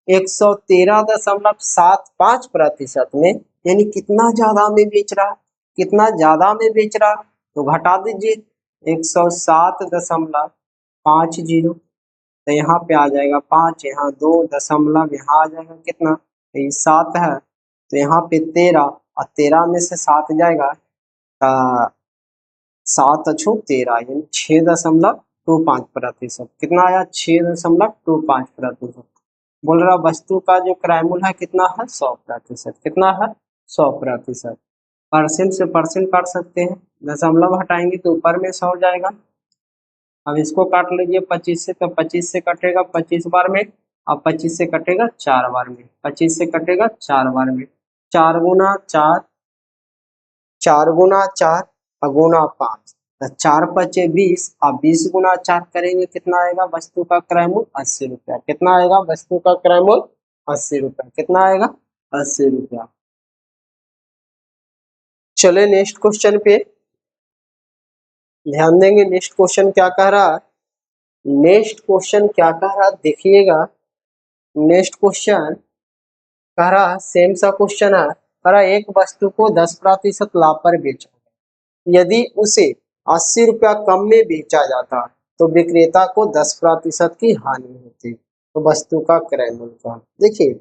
113.75% में, यानी कितना ज्यादा में बेच रहा, कितना ज्यादा में बेच रहा, तो घटा दीजिए, 107.50, तो यहाँ पे आ जाएगा 5, यहाँ 2 दशमलव, यहाँ आ जाएगा कितना, तो ये 7 है, तो यहाँ पे 13, और 13 में से 7 जाएगा, 7×13 यानी 6.25%। कितना आया, 6.25%। बोल रहा वस्तु का जो क्रयमूल्य है कितना है, 100%। कितना है, 100%। परसेंट से परसेंट काट सकते हैं, दशमलव हटाएंगे तो ऊपर में 100 जाएगा। अब इसको काट लीजिए 25 से, तो 25 से कटेगा 25 बार में, अब 25 से कटेगा 4 बार में, 25 से कटेगा 4 बार में, 4 गुना 4, 4 गुना 4 गुना 5, तो 4 पचे 20, अब 20 गुना 4 करेंगे कितना आएगा, वस्तु का क्रय मूल्य 80 रुपया। कितना आएगा, वस्तु का क्रय मूल्य 80 रुपया। कितना आएगा, 80 रुपया। चले नेक्स्ट क्वेश्चन पे ध्यान देंगे। नेक्स्ट क्वेश्चन क्या कह रहा है, नेक्स्ट क्वेश्चन क्या कह रहा देखिएगा। नेक्स्ट क्वेश्चन कह रहा, सेम सा क्वेश्चन है, कह रहा एक वस्तु को 10% लाभ पर बेचा, यदि उसे 80 रुपया कम में बेचा जाता तो विक्रेता को 10% की हानि होती, तो वस्तु का क्रय मूल्य का। देखिए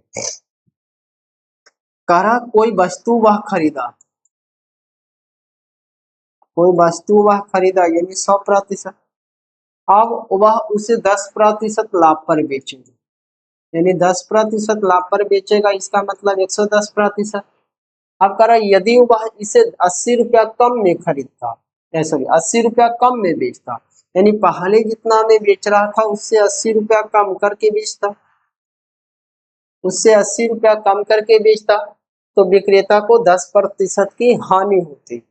कह रहा कोई वस्तु वह खरीदा, कोई वस्तु वह खरीदा यानी 100%, अब वह उसे 10% लाभ पर बेचेगा, यानी 10% लाभ पर बेचेगा, इसका मतलब 110%। अब कह रहा यदि वह इसे 80 रुपया कम में खरीदता, सॉरी 80 रुपया कम में बेचता, यानी पहले जितना में बेच रहा था उससे 80 रुपया कम करके बेचता, उससे 80 रुपया कम करके बेचता, तो विक्रेता को 10% की हानि होती।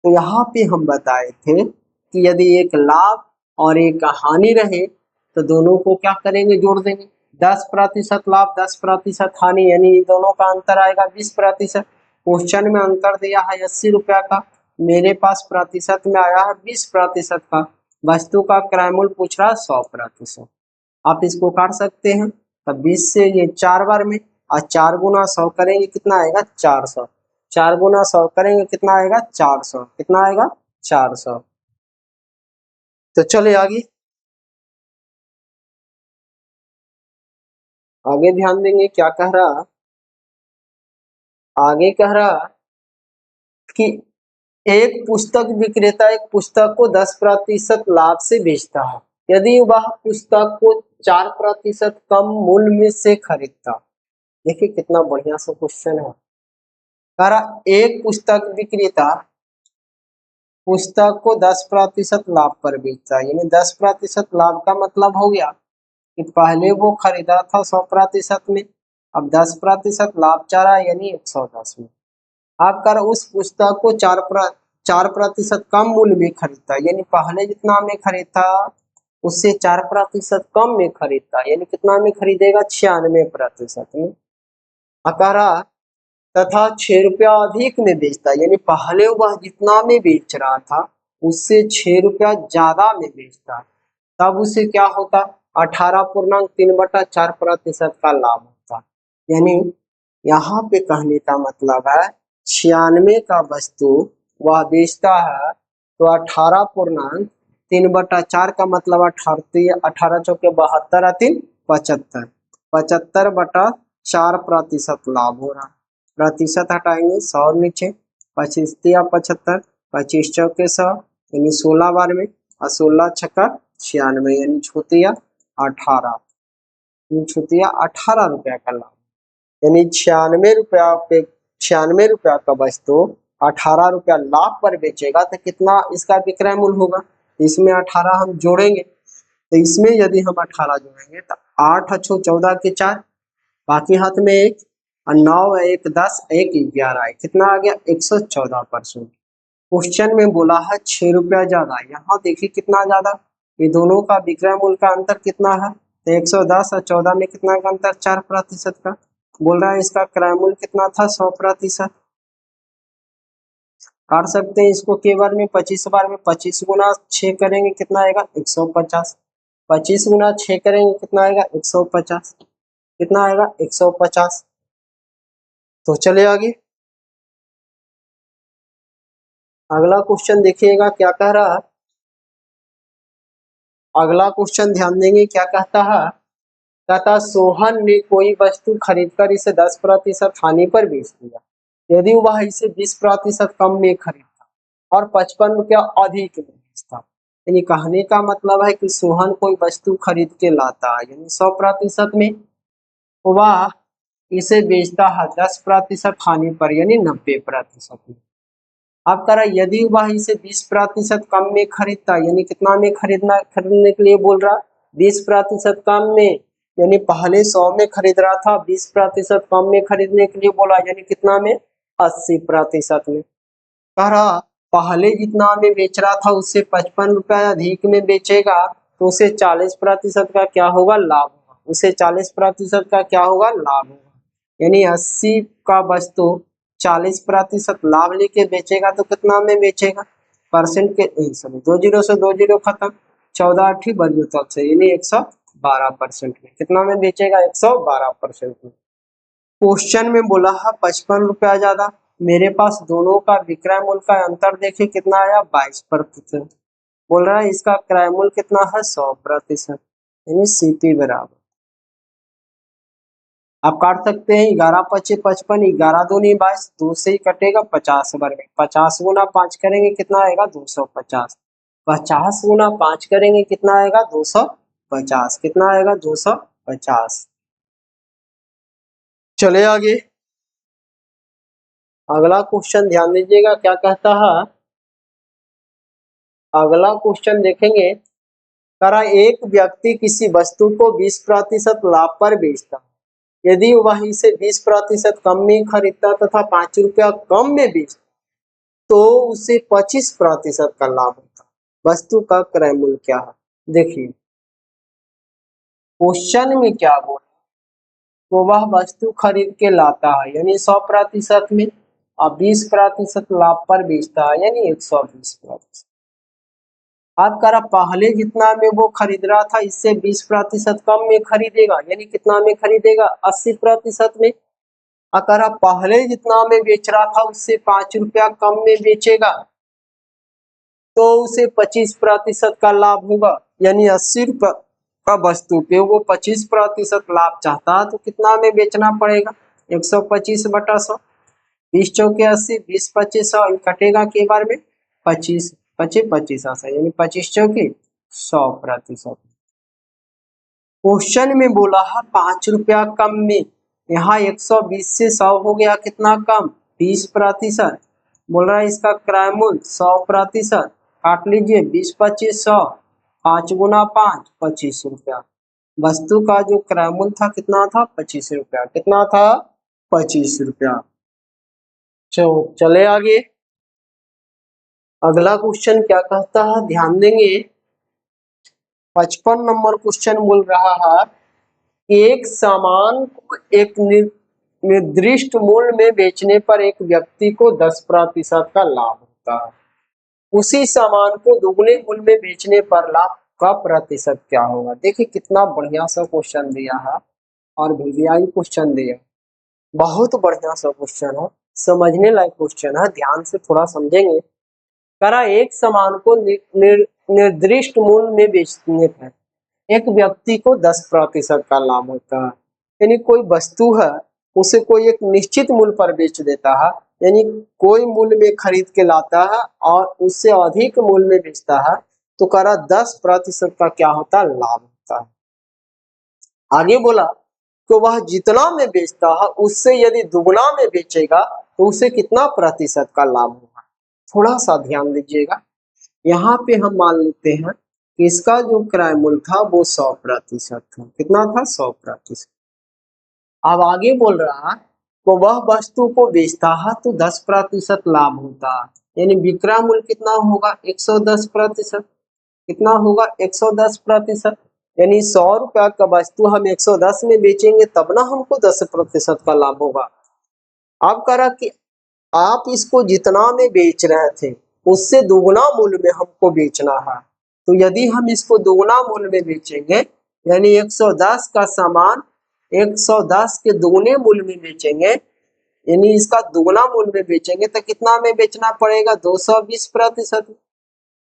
तो यहाँ पे हम बताए थे कि यदि एक लाभ और एक हानि रहे तो दोनों को क्या करेंगे, जोड़ देंगे। 10% लाभ 10% हानि, यानी दोनों का अंतर आएगा 20%। क्वेश्चन में अंतर दिया है 80 रुपया का, मेरे पास प्रतिशत में आया है 20% का। वस्तु का क्रय मूल्य पूछ रहा है 100%। आप इसको काट सकते हैं, तब 20 से ये 4 बार में, और 4 गुना 100 करेंगे कितना आएगा, 400। 4 गुना 100 करेंगे कितना आएगा, 400। कितना आएगा, 400। तो चलिए आगे, आगे ध्यान देंगे क्या कह रहा, आगे कह रहा कि एक पुस्तक विक्रेता एक पुस्तक को 10% लाभ से बेचता है, यदि वह पुस्तक को 4% कम मूल्य में से खरीदता। देखिए कितना बढ़िया सा क्वेश्चन है। कह रहा एक पुस्तक विक्रेता पुस्तक को 10% लाभ पर बेचता है, यानी 10% लाभ का मतलब हो गया कि पहले वो खरीदा था 100% में, अब 10% लाभ चाह रहा है यानी 110 में। आप कर उस पुस्तक को 4% कम मूल्य में खरीदता है, यानी पहले जितना में खरीदता उससे 4% कम में खरीदता, यानी कितना में खरीदेगा, 96% में। अकारा तथा 6 रुपया अधिक में बेचता, यानी पहले वह जितना में बेच रहा था उससे 6 रुपया ज्यादा में बेचता, तब उसे क्या होता, 18.3/4% का लाभ होता। यानी यहाँ पे कहने का मतलब है 96 का वस्तु वह बेचता है, तो 18.3/4 का मतलब 18 चौके 72 3 75, 75/4% लाभ हो रहा। प्रतिशत हटाएंगे 100 नीचे, 25 या 75, 25 चौके 100 यानी 16 बार में, और 16 छक्का 96 यानी छूतिया 18, छूतिया 18 रुपया का लाभ, यानी 96 रुपया का वस्तु 18 रुपया लाभ पर बेचेगा, तो कितना इसका विक्रय मूल्य होगा। इसमें 18 हम जोड़ेंगे, तो इसमें यदि हम 18 जोड़ेंगे तो 8 अच्छो 14 के 4, बाकी हाथ में 1, और 9 1 10 1 11 है, कितना आ गया, 114%। क्वेश्चन में बोला है 6 रुपया ज्यादा, यहाँ देखिए कितना ज्यादा, ये दोनों का विक्रय मूल्य का अंतर कितना है, तो 110 और 14 में कितना का अंतर, 4% का। बोल रहा है इसका क्रय मूल्य कितना था, 100%। काट सकते हैं इसको के बार में, 25 बार में, 25 गुना 6 करेंगे कितना आएगा, 150। 25 गुना 6 करेंगे कितना आएगा, 150। कितना आएगा, 150। तो चले आगे, अगला क्वेश्चन देखिएगा क्या कह रहा है। अगला क्वेश्चन ध्यान देंगे, क्या कहता है, कहता सोहन ने कोई वस्तु खरीदकर इसे 10% हानि पर बेच दिया यदि वह इसे 20% कम में खरीदता और 55 रुपया अधिक में बेचता। यानी कहने का मतलब है कि सोहन कोई वस्तु खरीद के लाता है यानी 100% में, वह इसे बेचता है 10% हानि पर यानी 90% में। अब करा यदि वह इसे 20% कम में खरीदता यानी कितना में खरीदने के लिए बोल रहा, 20% कम में, यानी पहले 100 में खरीद रहा था, 20% कम में खरीदने के लिए बोला यानी कितना में, 80% में। कह रहा पहले जितना में बेच रहा था उससे 55 रुपया अधिक में बेचेगा तो उसे 40% का क्या होगा, लाभ होगा। उसे 40% का क्या होगा, लाभ होगा। यानी 80 का वस्तु 40% लाभ लेके बेचेगा तो कितना में बेचेगा, परसेंट के सॉरी 20 से 20 खत्म, 14 बजूतक से यानी 112% में। कितना में बेचेगा, 112% में। क्वेश्चन में बोला है 55 रुपया ज्यादा, मेरे पास दोनों का विक्रय मूल्य का अंतर देखिए कितना आया, 22%। बोल रहा है इसका क्रय मूल्य कितना है, 100%, यानी सीपी बराबर, आप काट सकते हैं 11 पच्चीस 55, 11 दूनी 22, 2 से ही कटेगा 50 वर्ग, 50 गुना 5 करेंगे कितना आएगा, 250, 50 गुना 5 करेंगे कितना आएगा, 250, कितना आएगा, 250। चले आगे, अगला क्वेश्चन ध्यान दीजिएगा क्या कहता है। अगला क्वेश्चन देखेंगे, करा एक व्यक्ति किसी वस्तु को 20% लाभ पर बेचता, यदि वह इसे 20% कम में खरीदता तथा 5 रुपया कम में बेचता तो उसे 25% का लाभ होता। वस्तु का क्रय मूल्य क्या है, देखिए क्वेश्चन में क्या बोला, तो वह वस्तु खरीद के लाता है यानी 100% में और 20% लाभ पर बेचता है यानी 120%। आप करा पहले जितना में वो खरीद रहा था इससे 20% कम में खरीदेगा यानी कितना में खरीदेगा, 80% में। अगर आप पहले जितना में बेच रहा था उससे 5 रुपया कम में बेचेगा तो उसे 25% का लाभ होगा यानी 80 रुपया का वस्तु पे वो 25% लाभ चाहता है तो कितना में बेचना पड़ेगा, 125/100, 20 चौके 80, 20 25 100, कटेगा के बार में 25 25 25 80 यानी 25 चौके 100%। क्वेश्चन में बोला है 5 रुपया कम में, यहाँ 120 से 100 हो गया कितना कम, 20%। बोल रहा है इसका क्रय मूल्य 100%, काट लीजिए 20 25 100, 5 गुना 5 25 रुपया। वस्तु का जो क्रय मूल्य था कितना था, 25 रुपया, कितना था, 25 रुपया। चले आगे, अगला क्वेश्चन क्या कहता है, ध्यान देंगे 55 नंबर क्वेश्चन बोल रहा है, एक सामान को एक निर्दिष्ट मूल्य में बेचने पर एक व्यक्ति को 10% का लाभ होता है, उसी सामान को दुगने मूल्य में बेचने पर लाभ का प्रतिशत क्या होगा। देखिए कितना बढ़िया सा क्वेश्चन दिया है और वीवीआई क्वेश्चन दिया, बहुत बढ़िया सा क्वेश्चन है, समझने लायक क्वेश्चन है, ध्यान से थोड़ा समझेंगे। करा एक सामान को निर्दिष्ट मूल्य में बेचने पर एक व्यक्ति को 10% का लाभ होता है, यानी कोई वस्तु है उसे कोई एक निश्चित मूल्य पर बेच देता है, यानी कोई मूल्य में खरीद के लाता है और उससे अधिक मूल्य में बेचता है तो करा 10% का क्या होता है, लाभ होता है। आगे बोला तो वह जितना में बेचता है उससे यदि दुगना में बेचेगा तो उसे कितना प्रतिशत का लाभ होगा। थोड़ा सा ध्यान दीजिएगा, यहाँ पे हम मान लेते हैं कि इसका जो क्रय मूल्य था वो 100% था, कितना था, 100%। अब आगे बोल रहा तो वह वस्तु को बेचता है तो 10% लाभ होता है, यानी विक्रय मूल्य कितना होगा, 110%, कितना होगा, 110%, यानी 100 रुपया का वस्तु हम 110 में बेचेंगे तब ना हमको 10% का लाभ होगा। अब करा कि आप इसको जितना में बेच रहे थे उससे दोगुना मूल्य में हमको बेचना है, तो यदि हम इसको दोगुना मूल्य में बेचेंगे यानी 110 का सामान 110 के दोगुने मूल्य में बेचेंगे यानी इसका दोगुना मूल्य में बेचेंगे तो कितना में बेचना पड़ेगा, 220%,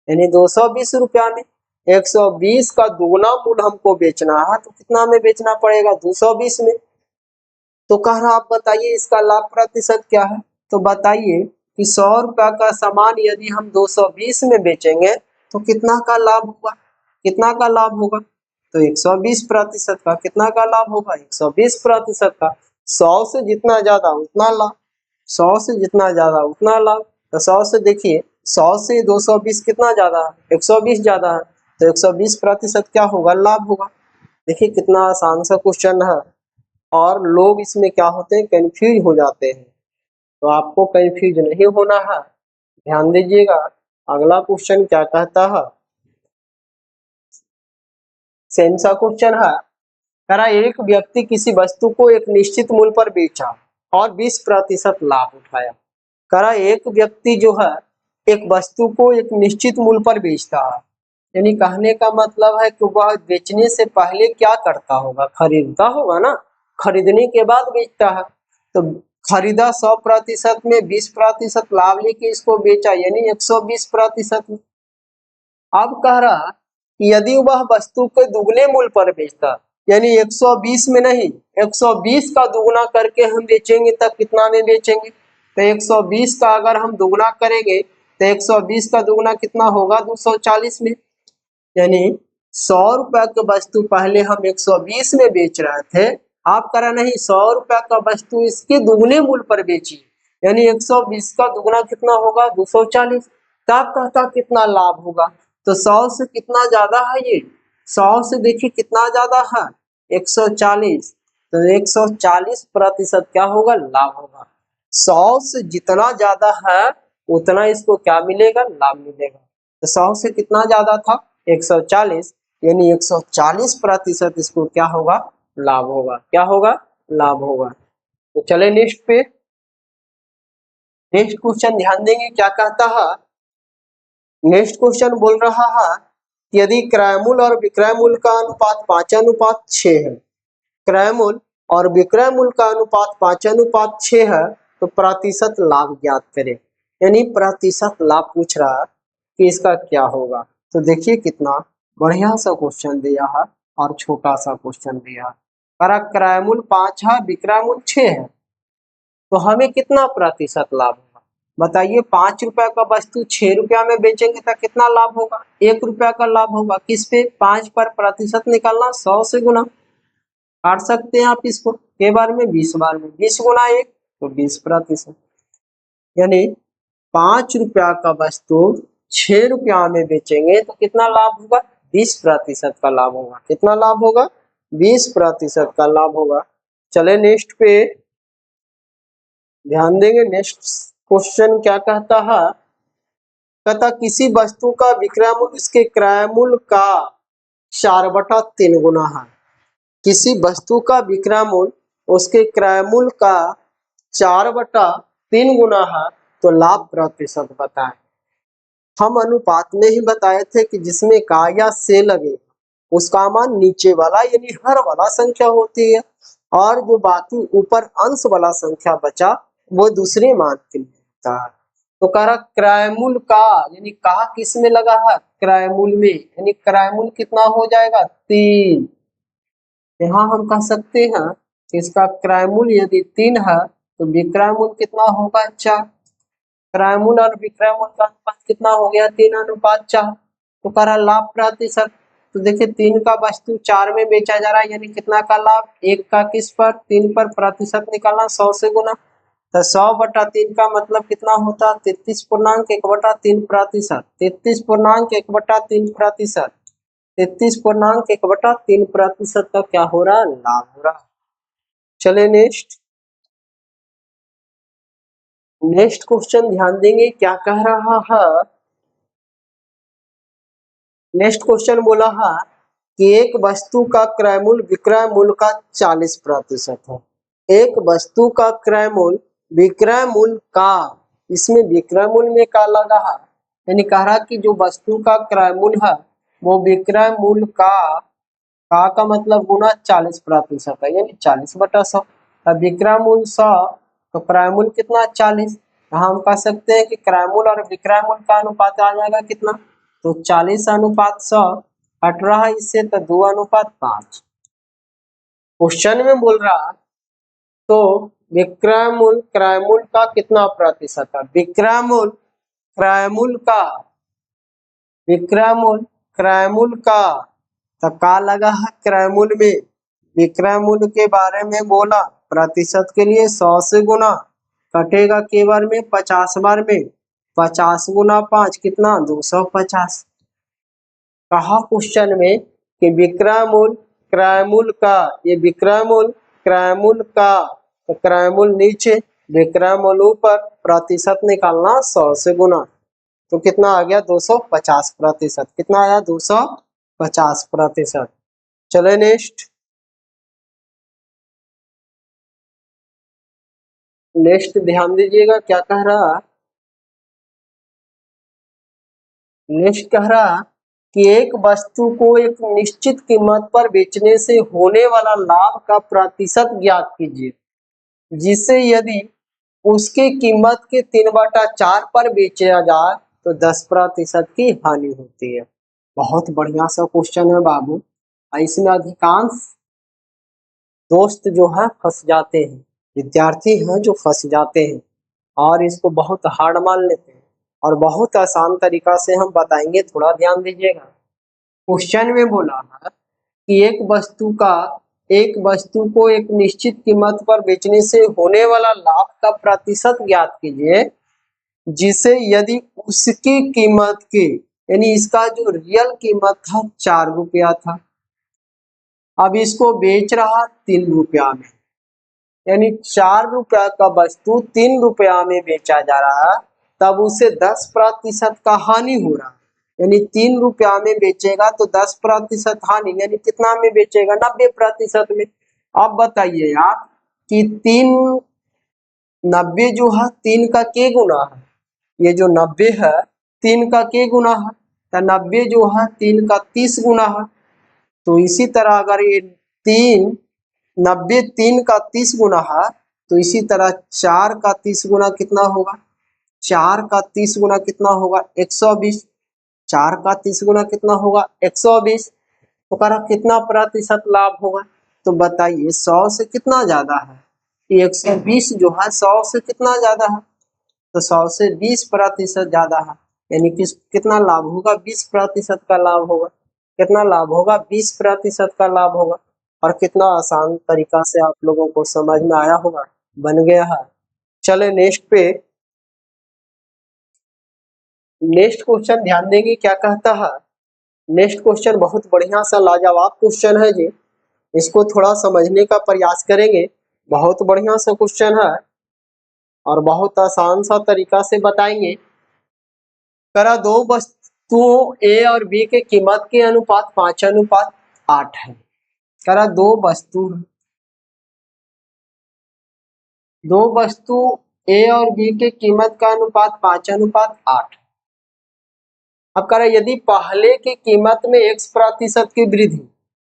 यानी 220 रुपया में। 120 का दुगना मूल हमको बेचना है तो कितना में बेचना पड़ेगा, 220 में। तो कह रहा आप बताइए इसका लाभ प्रतिशत क्या है। तो बताइए कि 100 रुपया का सामान यदि हम 220 में बेचेंगे तो कितना का लाभ होगा, कितना का लाभ होगा। तो 120% का, कितना का लाभ होगा, 120% का। 100 से जितना ज्यादा उतना लाभ, 100 से जितना ज्यादा उतना लाभ। तो 100 से देखिए 100 से 220 कितना ज्यादा है, 120 ज्यादा है। तो 120% क्या होगा, लाभ होगा। देखिए कितना आसान सा क्वेश्चन है और लोग इसमें क्या होते हैं, कंफ्यूज हो जाते हैं। तो आपको कंफ्यूज नहीं होना है, ध्यान दीजिएगा। अगला क्वेश्चन क्या कहता है, सेम सा क्वेश्चन है। करा एक व्यक्ति किसी वस्तु को एक निश्चित मूल्य पर बेचा और 20% लाभ उठाया। करा एक व्यक्ति जो है एक वस्तु को एक निश्चित मूल्य पर बेचता है, यानी कहने का मतलब है कि वह बेचने से पहले क्या करता होगा, खरीदता होगा ना, खरीदने के बाद बेचता है। तो खरीदा 100% में 20% लाभ लेके इसको बेचा, यानी 120% में। अब कह रहा कि यदि वह वस्तु के दुगने मूल्य पर बेचता, यानी 120 में नहीं, 120 का दुगना करके हम बेचेंगे तब कितना में बेचेंगे। तो 120 का अगर हम दुगना करेंगे तो 120 का दुगना कितना होगा, 240 में। यानी 100 रुपया का वस्तु पहले हम 120 में बेच रहे थे, आप करा नहीं 100 रुपया का वस्तु इसके दुगने मूल्य पर बेची, यानी 120 का दुगना कितना होगा, 240। तब कहता कितना लाभ होगा। तो 100 से कितना ज्यादा है ये, 100 से देखिए कितना ज्यादा है, 140। तो 140% क्या होगा, लाभ होगा। 100 से जितना ज्यादा है उतना इसको क्या मिलेगा, लाभ मिलेगा। तो 100 से कितना ज्यादा था, 140, यानी 140% इसको क्या होगा, लाभ होगा। क्या होगा, लाभ होगा। तो चले नेक्स्ट पे, नेक्स्ट क्वेश्चन ध्यान देंगे क्या कहता है। नेक्स्ट क्वेश्चन बोल रहा है यदि क्रय मूल्य और विक्रय मूल्य का अनुपात 5:6 है, क्रय मूल्य और विक्रय मूल्य का अनुपात 5:6 है तो प्रतिशत लाभ ज्ञात करें। यानी प्रतिशत लाभ पूछ रहा है कि इसका क्या होगा। तो देखिए कितना बढ़िया सा क्वेश्चन दिया है और छोटा सा क्वेश्चन दिया है। क्रय मूल्य 5 है, विक्रय मूल्य 6 है, तो हमें कितना प्रतिशत लाभ होगा बताइए। 5 रुपया का वस्तु 6 रुपया में बेचेंगे तो कितना लाभ होगा, 1 रुपया का लाभ होगा। किस पे, 5 पर प्रतिशत निकालना, 100 से गुना। काट सकते हैं आप इसको, के बार में 20 बार में, 20 गुना 1 तो 20%। यानी 5 रुपया का वस्तु 6 रुपया में बेचेंगे तो कितना लाभ होगा, 20% का लाभ होगा। कितना लाभ होगा, 20% का लाभ होगा। चले नेक्स्ट पे ध्यान देंगे। नेक्स्ट क्वेश्चन क्या कहता है, कहता किसी वस्तु का विक्रय मूल्य इसके क्रय मूल्य का 4/3 गुना है। किसी वस्तु का विक्रय मूल्य उसके क्रय मूल्य का 4/3 गुना है तो लाभ प्रतिशत बताएं। हम अनुपात में ही बताए थे कि जिसमें का या से लगे उसका मान नीचे वाला यानी हर वाला संख्या होती है, और जो बाकी ऊपर अंश वाला संख्या बचा वो दूसरे मान के लिए होता है। तो कह रहा क्रय मूल्य का, यानी का किस में लगा है, क्रय मूल्य में, यानी क्रय मूल्य कितना हो जाएगा, 3। यहाँ हम कह सकते हैं कि इसका क्रय मूल्य यदि 3 है तो विक्रय मूल्य कितना होगा, 4। क्रय मूल्य और विक्रय मूल्य का अनुपात कितना हो गया, 3:4। तो कह रहा लाभ प्रतिशत, तो देखिए 3 का वस्तु 4 में बेचा जा रहा है, यानी कितना का लाभ, 1 का किस पर, 3 पर प्रतिशत निकालना, 100 से गुना। तो 100/3 का मतलब कितना होता, 33.1/3%। 33.1/3%, 33.1/3% का क्या हो रहा है, लाभ हो रहा है। चले नेक्स्ट, नेक्स्ट क्वेश्चन ध्यान देंगे क्या कह रहा है। नेक्स्ट क्वेश्चन बोला है कि एक वस्तु का क्रय मूल्य विक्रय मूल्य का 40% है। एक वस्तु का क्रय मूल्य विक्रय मूल्य का, इसमें विक्रय मूल्य में का लगा है, यानी कह रहा कि जो वस्तु का क्रय मूल्य है वो विक्रय मूल्य का मतलब गुना 40% है, यानी 40/100। अब विक्रय मूल्य 100 तो क्रय मूल्य कितना, 40। हम कह सकते हैं कि क्रय मूल्य और विक्रय मूल्य का अनुपात आ जाएगा कितना, तो 40:100 हट रहा है इससे तो 2:5। क्वेश्चन में बोल रहा तो विक्रय मूल्य क्रय मूल्य का कितना प्रतिशत है? विक्रय मूल्य क्रय मूल्य का, विक्रय मूल्य क्रय मूल्य का, तो का लगा है क्रय मूल्य में? विक्रय मूल्य के बारे में बोला, प्रतिशत के लिए 100 से गुना, कटेगा के बार में 50 बार में, 50 गुना 5 कितना? 250। कहा क्वेश्चन में कि विक्रय मूल्य क्रय मूल्य का, ये विक्रय मूल्य क्रय मूल्य का, तो क्रय मूल्य नीचे विक्रय मूल्य ऊपर, प्रतिशत निकालना 100 से गुना, तो कितना आ गया? 250%। कितना आया? 250%। चले नेक्स्ट, नेक्स्ट ध्यान दीजिएगा क्या कह रहा। नेक्स्ट कह रहा कि एक वस्तु को एक निश्चित कीमत पर बेचने से होने वाला लाभ का प्रतिशत ज्ञात कीजिए, जिसे यदि उसकी कीमत के 3/4 पर बेचा जाए तो 10% की हानि होती है। बहुत बढ़िया सा क्वेश्चन है बाबू। इसमें अधिकांश दोस्त जो है फंस जाते हैं, विद्यार्थी हैं जो फंस जाते हैं और इसको बहुत हार्ड मान लेते हैं, और बहुत आसान तरीका से हम बताएंगे, थोड़ा ध्यान दीजिएगा। क्वेश्चन में बोला है कि एक वस्तु को एक निश्चित कीमत पर बेचने से होने वाला लाभ का प्रतिशत ज्ञात कीजिए, जिसे यदि उसकी कीमत के, यानी इसका जो रियल कीमत था 4 रुपया था, अब इसको बेच रहा 3 रुपया में, यानी 4 रुपया का वस्तु 3 रुपया में बेचा जा रहा है, तब उसे 10% का हानि हो रहा है। यानी 3 रुपया में बेचेगा तो 10% हानि, यानी कितना में बेचेगा? 90% में। अब बताइए आप कि 90 जो है 3 का के गुना है, ये जो 90 है 3 का के गुना है, तो 90 जो है 3 का 30 गुना है। तो इसी तरह अगर ये 90 3 का 30 गुना है, तो इसी तरह 4 का 30 गुना कितना होगा? 4 का 30 गुना कितना होगा? 120। 4 का 30 गुना कितना होगा? 120। तो कह रहा कितना प्रतिशत लाभ होगा? तो बताइए 100 से कितना ज्यादा है? 120 जो है 100 से कितना ज्यादा है? तो 100 से 20% ज्यादा है, यानी कि कितना लाभ होगा? 20% का लाभ होगा। कितना लाभ होगा? 20% का लाभ होगा। और कितना आसान तरीका से आप लोगों को समझ में आया होगा, बन गया है। चले नेक्स्ट पे, नेक्स्ट क्वेश्चन ध्यान देंगे क्या कहता है। नेक्स्ट क्वेश्चन बहुत बढ़िया सा लाजवाब क्वेश्चन है जी, इसको थोड़ा समझने का प्रयास करेंगे। बहुत बढ़िया सा क्वेश्चन है और बहुत आसान सा तरीका से बताएंगे। करा दो वस्तुओं ए और बी के कीमत के अनुपात 5:8 है। करा दो वस्तु ए और बी के कीमत का अनुपात 5:8। अब करा यदि पहले की कीमत में x% की वृद्धि,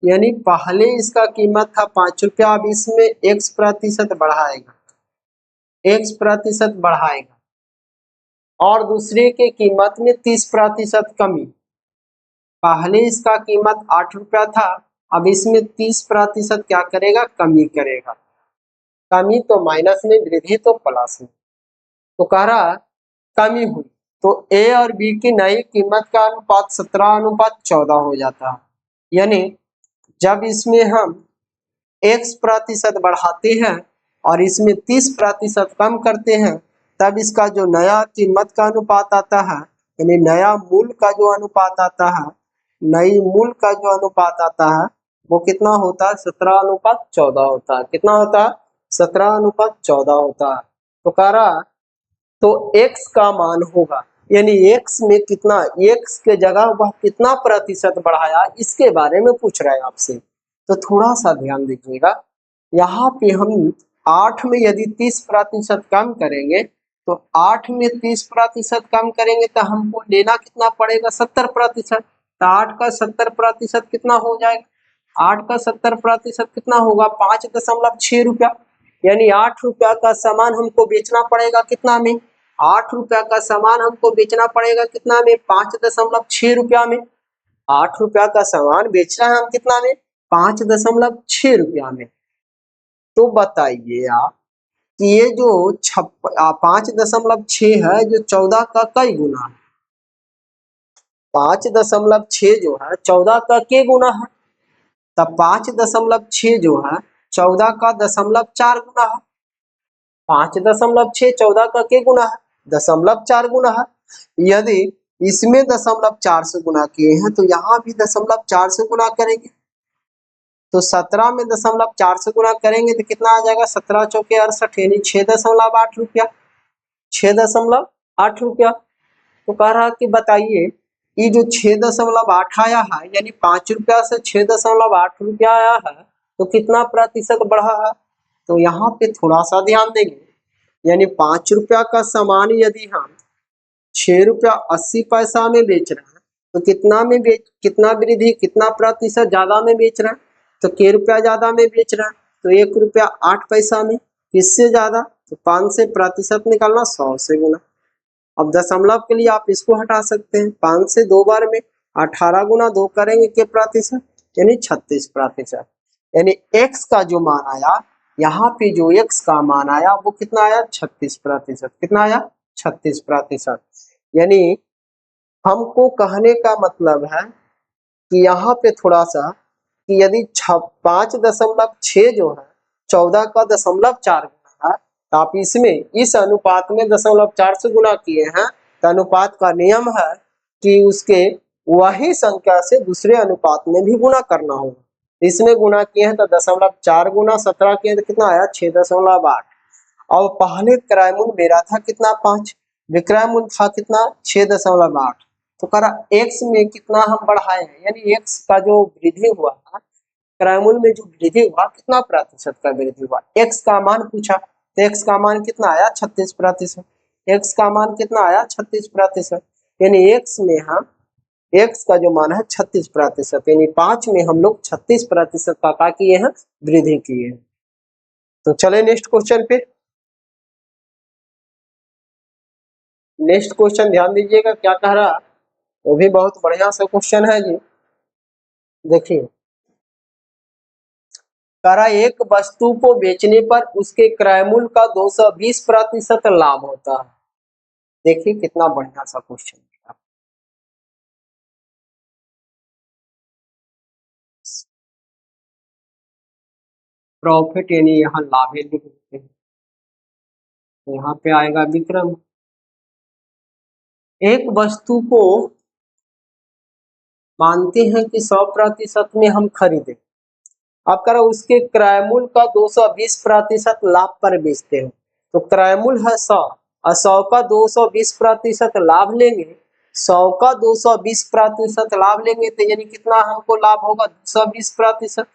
यानी पहले इसका कीमत था 5 रुपया, अब इसमें x% बढ़ाएगा, x% बढ़ाएगा, और दूसरे के कीमत में 30% कमी। पहले इसका कीमत 8 रुपया था, अब इसमें 30% क्या करेगा? कमी करेगा। कमी तो माइनस में, वृद्धि तो प्लस में। तो कह रहा कमी हुई तो ए और बी की नई कीमत का अनुपात 17:14 हो जाता है। यानी जब इसमें हम x% बढ़ाते हैं और इसमें 30% कम करते हैं, तब इसका जो नया कीमत का अनुपात आता है, यानी नया मूल्य का जो अनुपात आता है, नई मूल्य का जो अनुपात आता है, वो कितना होता है? 17:14 होता है। कितना होता है? 17:14 होता है। तो कह रहा तो x का मान होगा, यानी x में कितना, x के जगह वह कितना प्रतिशत बढ़ाया, इसके बारे में पूछ रहा है आपसे। तो थोड़ा सा ध्यान दीजिएगा, यहाँ पे हम 8 में यदि 30% कम करेंगे, तो 8 में 30% कम करेंगे तो हमको लेना कितना पड़ेगा? 70%। तो 8 का 70% कितना हो जाएगा? 8 का 70% कितना होगा? 5.6 रुपया। यानी 8 रुपया का सामान हमको बेचना पड़ेगा कितना में? 8 रुपया का सामान हमको बेचना पड़ेगा कितना में? 5.6 रुपया में। 8 रुपया का सामान बेच रहे हैं हम कितना में, 5.6 रुपया में। तो बताइए आप कि ये जो 5.6 है जो 14 का कई गुना है, 5.6 जो है 14 का के गुना है, तब 5.6 जो है 14 का 0.4 गुना है। 5.6 14 का के गुना है, 0.4 गुना है। यदि इसमें 0.4 से गुना किए हैं तो यहाँ भी 0.4 से गुना करेंगे, तो 17 में 0.4 से गुना करेंगे तो कितना आ जाएगा, 17 चौके 68 यानी 6.8 रुपया, 6.8 रुपया। तो कह रहा कि बताइए ये जो 6.8 आया है यानी 5 रुपया से 6.8 रुपया आया है तो कितना प्रतिशत बढ़ा है। तो यहाँ पे थोड़ा सा ध्यान देंगे, यानी 5 रुपया का सामान यदि हम 6 रुपया 80 पैसा में बेच रहे हैं तो कितना वृद्धि, कितना प्रतिशत ज्यादा में बेच रहे हैं, तो के रुपया ज्यादा में बेच रहे हैं, तो 1 रुपया 8 पैसा में। किससे ज्यादा, तो 5 से प्रतिशत निकालना 100 से गुना। अब दशमलव के लिए आप इसको हटा सकते हैं, 5 से 2 बार में 18 गुना 2 करेंगे के प्रतिशत यानी 36%। यानी x का जो मान आया, यहाँ पे जो x का मान आया वो कितना आया, 36%। कितना आया, 36%। यानी हमको कहने का मतलब है कि यहाँ पे थोड़ा सा कि यदि 5.6 जो है 14 का 0.4 गुना है, तो आप इसमें इस अनुपात में 0.4 से गुना किए हैं, तो अनुपात का नियम है कि उसके वही संख्या से दूसरे अनुपात में भी गुना करना होगा। इसमें गुना किए हैं तो 0.4 गुना 17 किए तो कितना आया, 6.8। और पहले क्रय मूल्य मेरा था कितना, 5, विक्रय मूल्य था कितना, 6.8। तो करा x में कितना हम बढ़ाए हैं, यानी x का जो वृद्धि हुआ था, क्रय मूल्य में जो वृद्धि हुआ कितना प्रतिशत का वृद्धि हुआ, x का मान पूछा तो x का मान कितना आया, 36%। x का मान कितना आया, 36%। यानी x में हम x का जो मान है 36%, यानी 5 में हम लोग 36% का किए हैं, वृद्धि किए हैं। तो चले नेक्स्ट क्वेश्चन पे। नेक्स्ट क्वेश्चन ध्यान दीजिएगा क्या कह रहा, वो भी बहुत बढ़िया सा क्वेश्चन है जी। देखिए कह रहा एक वस्तु को बेचने पर उसके क्रय मूल्य का 220% लाभ होता है। देखिए कितना बढ़िया सा क्वेश्चन है। प्रॉफिट यानी यहाँ लाभ लिख देते हैं, तो यहाँ पे आएगा विक्रम। एक वस्तु को मानते हैं कि 100% में हम खरीदे, अब करो उसके क्रय मूल्य का 220% लाभ पर बेचते हैं, तो क्रय मूल्य है 100 और 100 का 220% लाभ लेंगे, 100 का 220% लाभ लेंगे तो यानी कितना हमको लाभ होगा, 220%।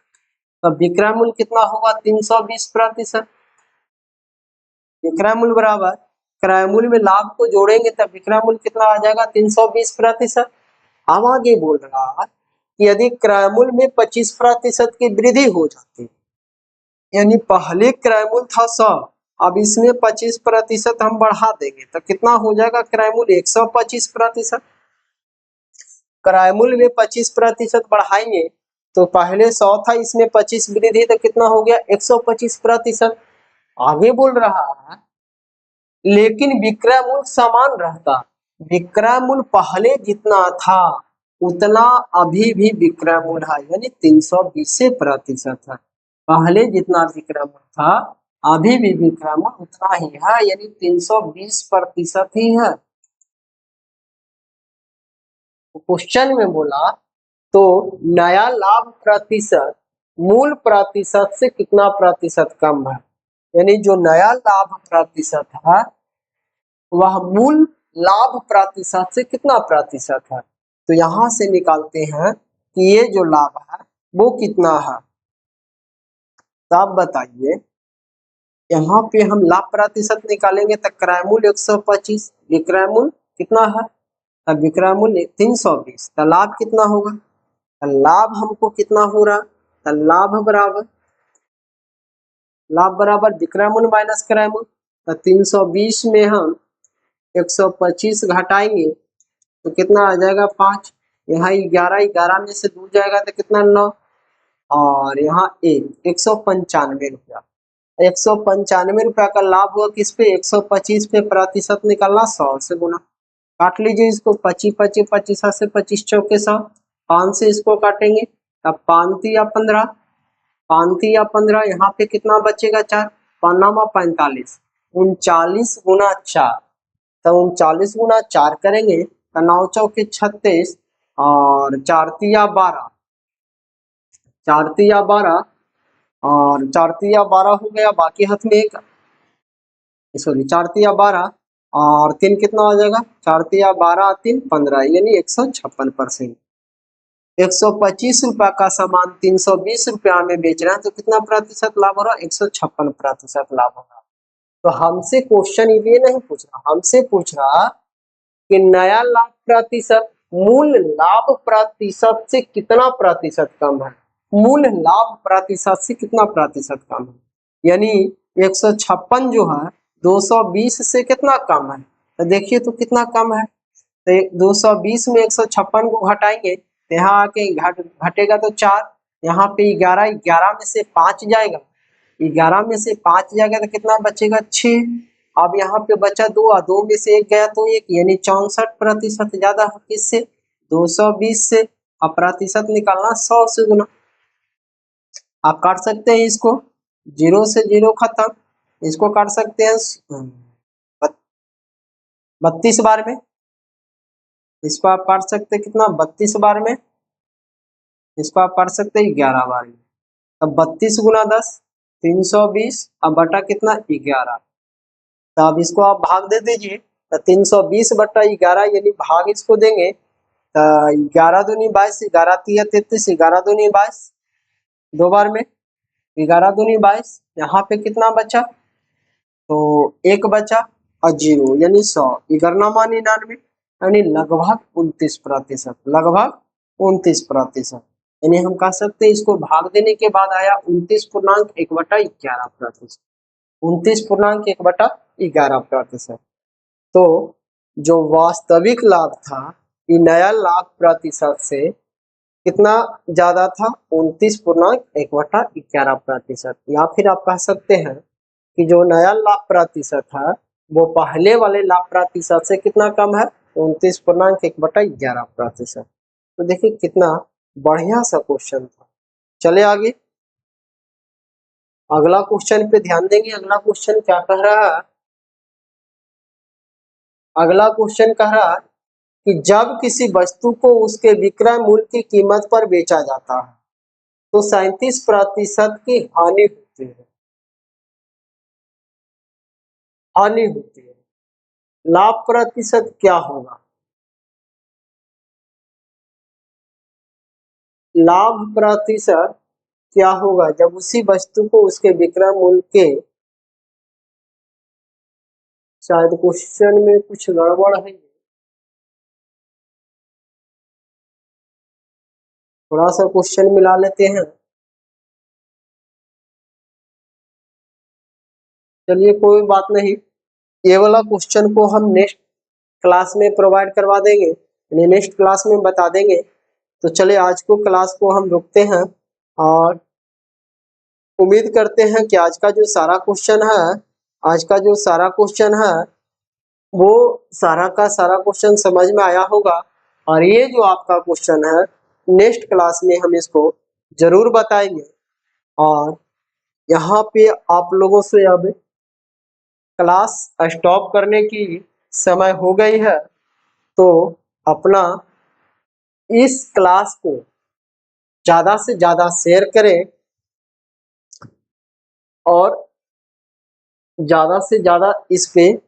तो विक्रय मूल्य कितना होगा, 320%। विक्रय मूल्य बराबर क्रय मूल्य में लाभ को जोड़ेंगे तब विक्रय मूल्य कितना आ जाएगा, 320%। अब आगे बोल रहा कि यदि क्रय मूल्य में 25% की वृद्धि हो जाती, यानी पहले क्रय मूल्य था 100, अब इसमें 25% हम बढ़ा देंगे तो कितना हो जाएगा, क्रय मूल्य 125%। क्रय मूल्य में 25% बढ़ाएंगे तो पहले 100 था, इसमें 25 वृद्धि तो कितना हो गया, 125%। आगे बोल रहा है लेकिन विक्रय मूल्य समान रहता, विक्रय मूल्य पहले जितना था उतना अभी भी विक्रय मूल्य है, यानी 320% है। पहले जितना विक्रय मूल्य था अभी भी विक्रय मूल्य उतना ही है, यानी 320% ही है। क्वेश्चन में बोला तो नया लाभ प्रतिशत मूल प्रतिशत से कितना प्रतिशत कम है, यानी जो नया लाभ प्रतिशत है वह मूल लाभ प्रतिशत से कितना प्रतिशत है। तो यहां से निकालते हैं कि ये जो लाभ है वो कितना है। तो आप बताइए यहाँ पे हम लाभ प्रतिशत निकालेंगे तो क्रय मूल्य 125, विक्रय मूल्य कितना है, तब विक्रय मूल्य 320, तो लाभ कितना होगा, तो लाभ हमको कितना हो रहा, तो लाभ बराबर विक्रय मूल्य माइनस क्रय मूल्य, तो 320 में हम 125 घटाएंगे तो कितना आ जाएगा, 5। यहाँ 11, 11 में से 2 जाएगा तो कितना 9, और यहाँ 195 रुपया। 195 रुपया का लाभ हुआ किस पे, 125 पे, प्रतिशत निकालना 100 से गुना। काट लीजिए इसको, 25 25 25 से 25 चौके 100, 5 से इसको काटेंगे, अब 5 या 15, 5 या 15, यहाँ पे कितना बचेगा 4, 5 45, 39 गुना 4, तो 39 गुना 4 करेंगे तो 9 चौके 36, और 4 तिया 12, 4 तिया 12, और 4 तिया 12 हो गया, बाकी हाथ में एक, सॉरी 4 तिया 12 और 3 कितना हो जाएगा, 4 तिया 12 3 15, यानी 156%। 125 रुपया का सामान 320 रुपया में बेच रहे हैं तो कितना प्रतिशत लाभ हो रहा है, 156% लाभ हो रहा है। तो हमसे क्वेश्चन ये नहीं पूछ रहा, हमसे पूछ रहा कि नया लाभ प्रतिशत मूल लाभ प्रतिशत से कितना प्रतिशत कम है, मूल लाभ प्रतिशत से कितना प्रतिशत कम है, यानी 156 जो है 220 से कितना कम है, तो देखिए तो कितना कम है, तो 220 में 156 को घटाएंगे तो यहाँ आके घटेगा तो 4, यहाँ पे 11, 11 में से 5 जाएगा, 11 में से 5 जाएगा तो कितना बचेगा 6, अब यहाँ पे बचा 2 और 2 में से 1 गया तो 1, यानी 64% ज्यादा है किससे, 220 से। अब प्रतिशत निकालना 100 से गुना, आप काट सकते हैं इसको, 0 से 0 खत्म, इसको काट सकते हैं 32 बार में, इसको आप काट सकते हैं कितना 32 बार में, इसको आप काट सकते हैं 11 बार में। अब 32 गुना 10 320, अब बटा कितना 11, तो अब इसको आप भाग दे दीजिए, तो 320 बटा 11 यानी भाग इसको देंगे तो 11 दूनी 22, 11 तिया 33, 11 दूनी 22, 2 बार में 11 दूनी 22, यहाँ पे कितना बचा, तो 1 बचा और 0 यानी 100, 11 यानी लगभग 29%, लगभग 29%, यानी हम कह सकते हैं इसको भाग देने के बाद आया 29.1/11%, 29.1/11%। तो जो वास्तविक लाभ था ये नया लाभ प्रतिशत से कितना ज्यादा था, 29.1/11%, या फिर आप कह सकते हैं कि जो नया लाभ प्रतिशत है वो पहले वाले लाभ प्रतिशत से कितना कम है, 29.1/11%। तो देखिए कितना बढ़िया सा क्वेश्चन था। चले आगे, अगला क्वेश्चन पे ध्यान देंगे। अगला क्वेश्चन क्या कह रहा है, अगला क्वेश्चन कह रहा है कि जब किसी वस्तु को उसके विक्रय मूल्य की कीमत पर बेचा जाता है तो 37% की हानि होती है, हानि होती है, लाभ प्रतिशत क्या होगा, लाभ प्रतिशत क्या होगा जब उसी वस्तु को उसके विक्रय मूल्य के, शायद क्वेश्चन में कुछ गड़बड़ है, थोड़ा सा क्वेश्चन मिला लेते हैं। चलिए कोई बात नहीं, ये वाला क्वेश्चन को हम नेक्स्ट क्लास में प्रोवाइड करवा देंगे, यानी नेक्स्ट क्लास में बता देंगे। तो चलिए आज को क्लास को हम रुकते हैं और उम्मीद करते हैं कि आज का जो सारा क्वेश्चन है, आज का जो सारा क्वेश्चन है वो सारा का सारा क्वेश्चन समझ में आया होगा, और ये जो आपका क्वेश्चन है नेक्स्ट क्लास में हम इसको जरूर बताएंगे। और यहाँ पे आप लोगों से अब क्लास स्टॉप करने की समय हो गई है, तो अपना इस क्लास को ज्यादा से ज्यादा शेयर करें और ज्यादा से ज्यादा इस पे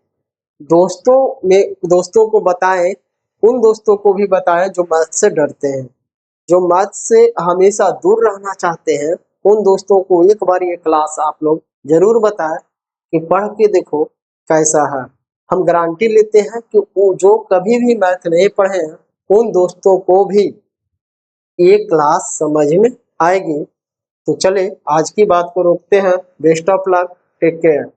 दोस्तों को बताएं, उन दोस्तों को भी बताएं जो मैथ से डरते हैं, जो मैथ से हमेशा दूर रहना चाहते हैं, उन दोस्तों को एक बार ये क्लास आप लोग जरूर बताएं कि पढ़ के देखो कैसा है। हम गारंटी लेते हैं कि वो जो कभी भी मैथ नहीं पढ़े हैं उन दोस्तों को भी ये क्लास समझ में आएगी। तो चले आज की बात को रोकते हैं। Best of luck, take care.